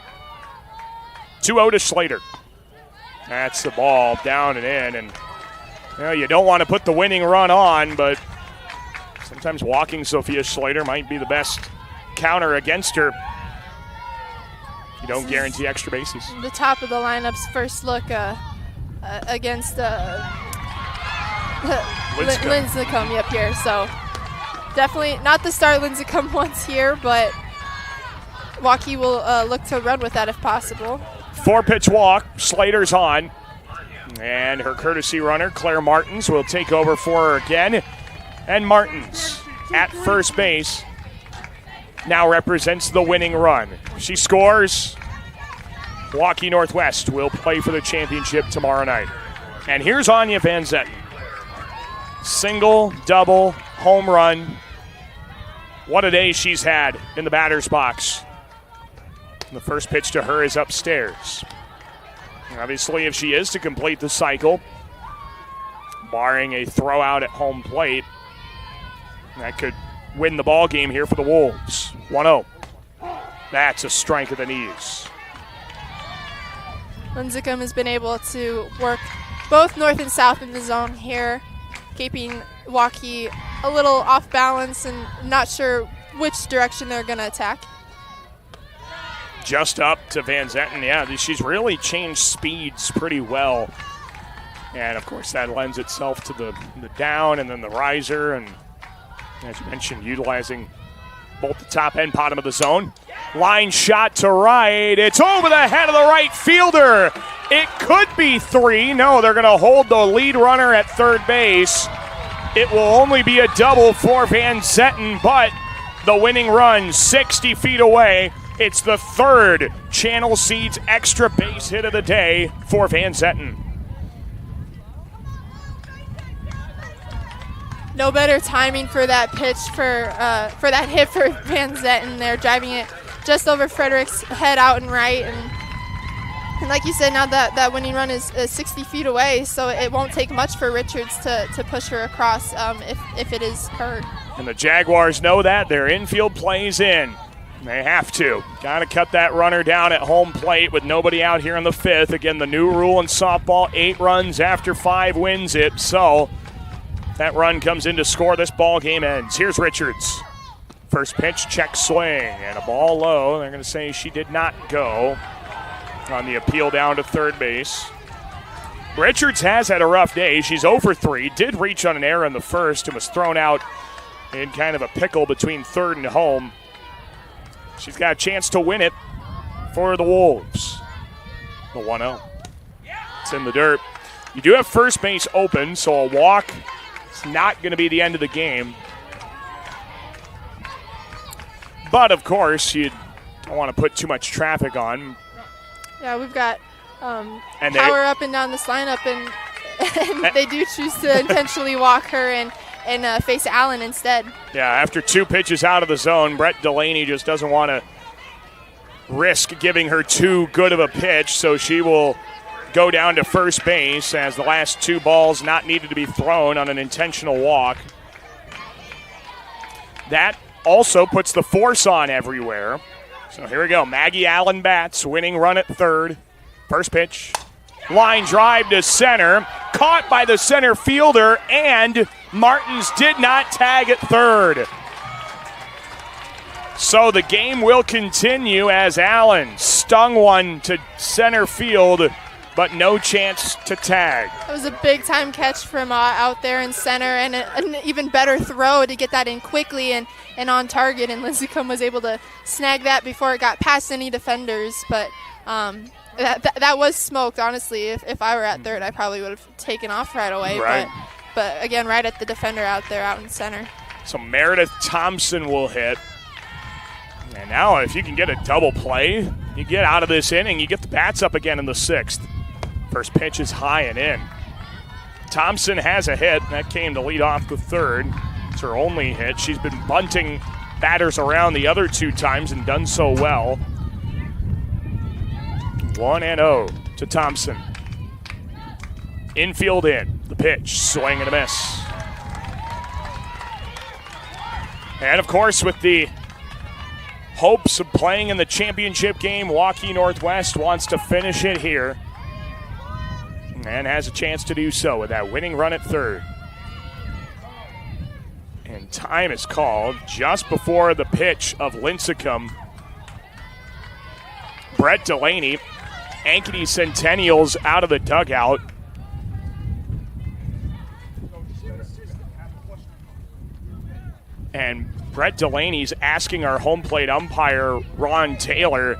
2-0 to Schlater. That's the ball down and in, and you don't want to put the winning run on, but sometimes walking Sophia Schlater might be the best counter against her. You don't guarantee extra bases. The top of the lineup's first look against Linscomb up here, so definitely not the start Linscomb wants here, but Waukee will look to run with that if possible. 4-pitch walk, Schlater's on. And her courtesy runner, Claire Martins, will take over for her again. And Martins at first base now represents the winning run. She scores. Waukee Northwest will play for the championship tomorrow night. And here's Anya Van Zetten. Single, double, home run. What a day she's had in the batter's box. The first pitch to her is upstairs. Obviously, if she is to complete the cycle, barring a throw out at home plate, that could win the ball game here for the Wolves. 1-0. That's a strike of the knees. Linscomb has been able to work both north and south in the zone here, keeping Waukee a little off balance and not sure which direction they're going to attack. Just up to Van Zetten. Yeah, she's really changed speeds pretty well. And, of course, that lends itself to the down and then the riser. And, as you mentioned, utilizing both the top and bottom of the zone. Line shot to right. It's over the head of the right fielder. It could be 3. No, they're going to hold the lead runner at third base. It will only be a double for Van Zetten, but the winning run 60 feet away. It's the 3rd Channel Seeds extra base hit of the day for Van Zetten. No better timing for that pitch for that hit for Van Zetten. They're driving it just over Frederick's head out and right, and like you said, now that winning run is 60 feet away, so it won't take much for Richards to push her across if it is her. And the Jaguars know that. Their infield plays in. They have to. Got to cut that runner down at home plate with nobody out here in the 5th. Again, the new rule in softball, 8 runs after 5 wins it. So That run comes in to score. This ball game ends. Here's Richards. First pitch, check swing, and a ball low. They're going to say she did not go on the appeal down to third base. Richards has had a rough day. She's 0 for 3. Did reach on an error in the first and was thrown out in kind of a pickle between third and home. She's got a chance to win it for the Wolves. The 1-0. It's in the dirt. You do have first base open, so a walk is not going to be the end of the game. But, of course, you don't want to put too much traffic on. Yeah, we've got power up and down this lineup, and they do choose to intentionally walk her and face Allen instead. Yeah, after 2 pitches out of the zone, Brett Delaney just doesn't want to risk giving her too good of a pitch, so she will go down to first base as the last 2 balls not needed to be thrown on an intentional walk. That also puts the force on everywhere. So here we go. Maggie Allen bats, winning run at third. First pitch. Line drive to center. Caught by the center fielder, and Martins did not tag at third. So the game will continue as Allen stung one to center field, but no chance to tag. It was a big-time catch from out there in center, and an even better throw to get that in quickly and on target, and Lincecum was able to snag that before it got past any defenders. But that was smoked, honestly. If I were at third, I probably would have taken off right away. Right. But again, right at the defender out there, out in center. So Meredith Thompson will hit. And now if you can get a double play, you get out of this inning, you get the bats up again in the 6th. First pitch is high and in. Thompson has a hit. That came to lead off the third. It's her only hit. She's been bunting batters around the other 2 times and done so well. 1-0 to Thompson. Infield in. The pitch. Swing and a miss. And, of course, with the hopes of playing in the championship game, Waukee Northwest wants to finish it here and has a chance to do so with that winning run at third. And time is called just before the pitch of Lincecum. Brett Delaney, Ankeny Centennials out of the dugout. And Brett Delaney's asking our home plate umpire, Ron Taylor,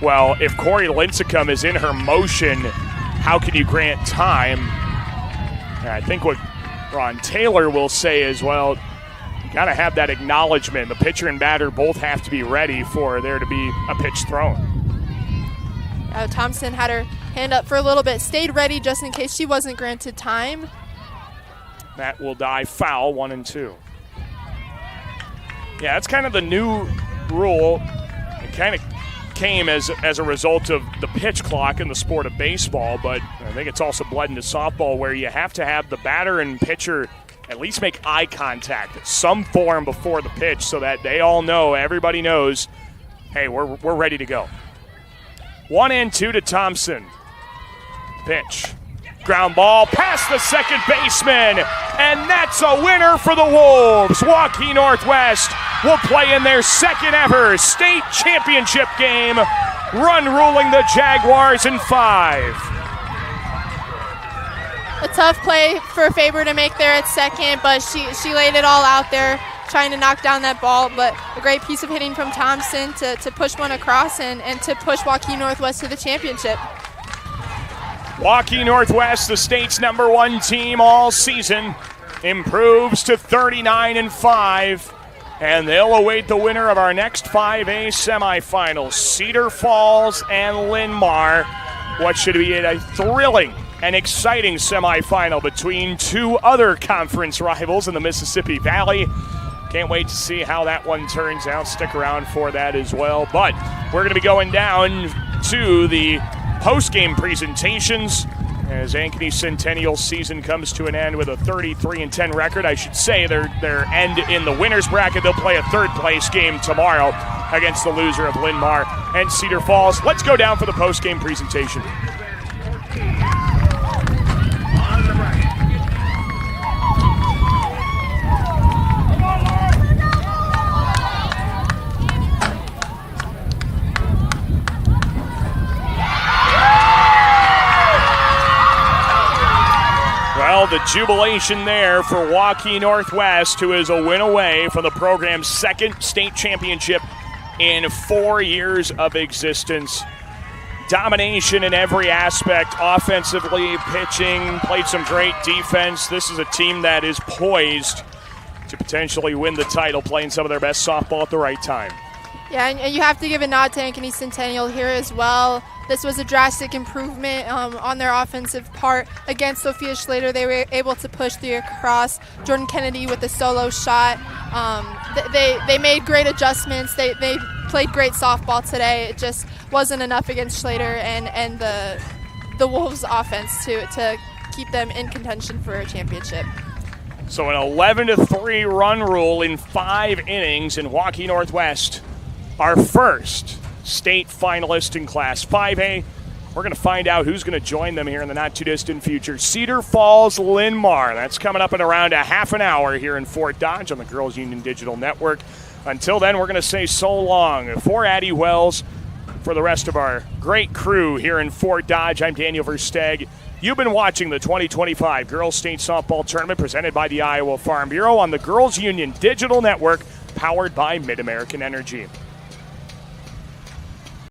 well, if Corey Lincecum is in her motion, how can you grant time? And I think what Ron Taylor will say is, well, you got to have that acknowledgement. The pitcher and batter both have to be ready for there to be a pitch thrown. Thompson had her hand up for a little bit, stayed ready just in case she wasn't granted time. That will die foul, 1-2. Yeah, that's kind of the new rule. It kind of came as a result of the pitch clock in the sport of baseball, but I think it's also bled into softball where you have to have the batter and pitcher at least make eye contact at some form before the pitch so that they all know, everybody knows, hey, we're ready to go. 1-2 to Thompson. Pitch. Ground ball past the second baseman, and that's a winner for the Wolves. Waukee Northwest will play in their second ever state championship game, run ruling the Jaguars in 5. A tough play for Faber to make there at second, but she laid it all out there trying to knock down that ball, but a great piece of hitting from Thompson to push one across and to push Waukee Northwest to the championship. Waukee Northwest, the state's #1 team all season, improves to 39-5, and they'll await the winner of our next 5A semifinals, Cedar Falls and Linn-Mar. What should be a thrilling and exciting semifinal between 2 other conference rivals in the Mississippi Valley. Can't wait to see how that one turns out. Stick around for that as well. But we're going to be going down to the post-game presentations as Ankeny Centennial season comes to an end with a 33-10 record. I should say their end in the winner's bracket. They'll play a third-place game tomorrow against the loser of Linn-Mar and Cedar Falls. Let's go down for the post-game presentation. the jubilation there for Waukee Northwest, who is a win away from the program's second state championship in 4 years of existence. Domination in every aspect, offensively, pitching, played some great defense. This is a team that is poised to potentially win the title, playing some of their best softball at the right time. Yeah, and you have to give a nod to Ankeny Centennial here as well. This was a drastic improvement on their offensive part against Sophia Schlater. They were able to push the across. Jordan Kennedy with a solo shot. They made great adjustments. They played great softball today. It just wasn't enough against Schlater and the Wolves offense to keep them in contention for a championship. So an 11-3 run rule in 5 innings in Waukee Northwest. Our first state finalist in Class 5A. We're going to find out who's going to join them here in the not-too-distant future. Cedar Falls, Linn-Mar. That's coming up in around a half an hour here in Fort Dodge on the Girls Union Digital Network. Until then, we're going to say so long. For Addie Wells, for the rest of our great crew here in Fort Dodge, I'm Daniel Versteg. You've been watching the 2025 Girls State Softball Tournament presented by the Iowa Farm Bureau on the Girls Union Digital Network, powered by Mid-American Energy.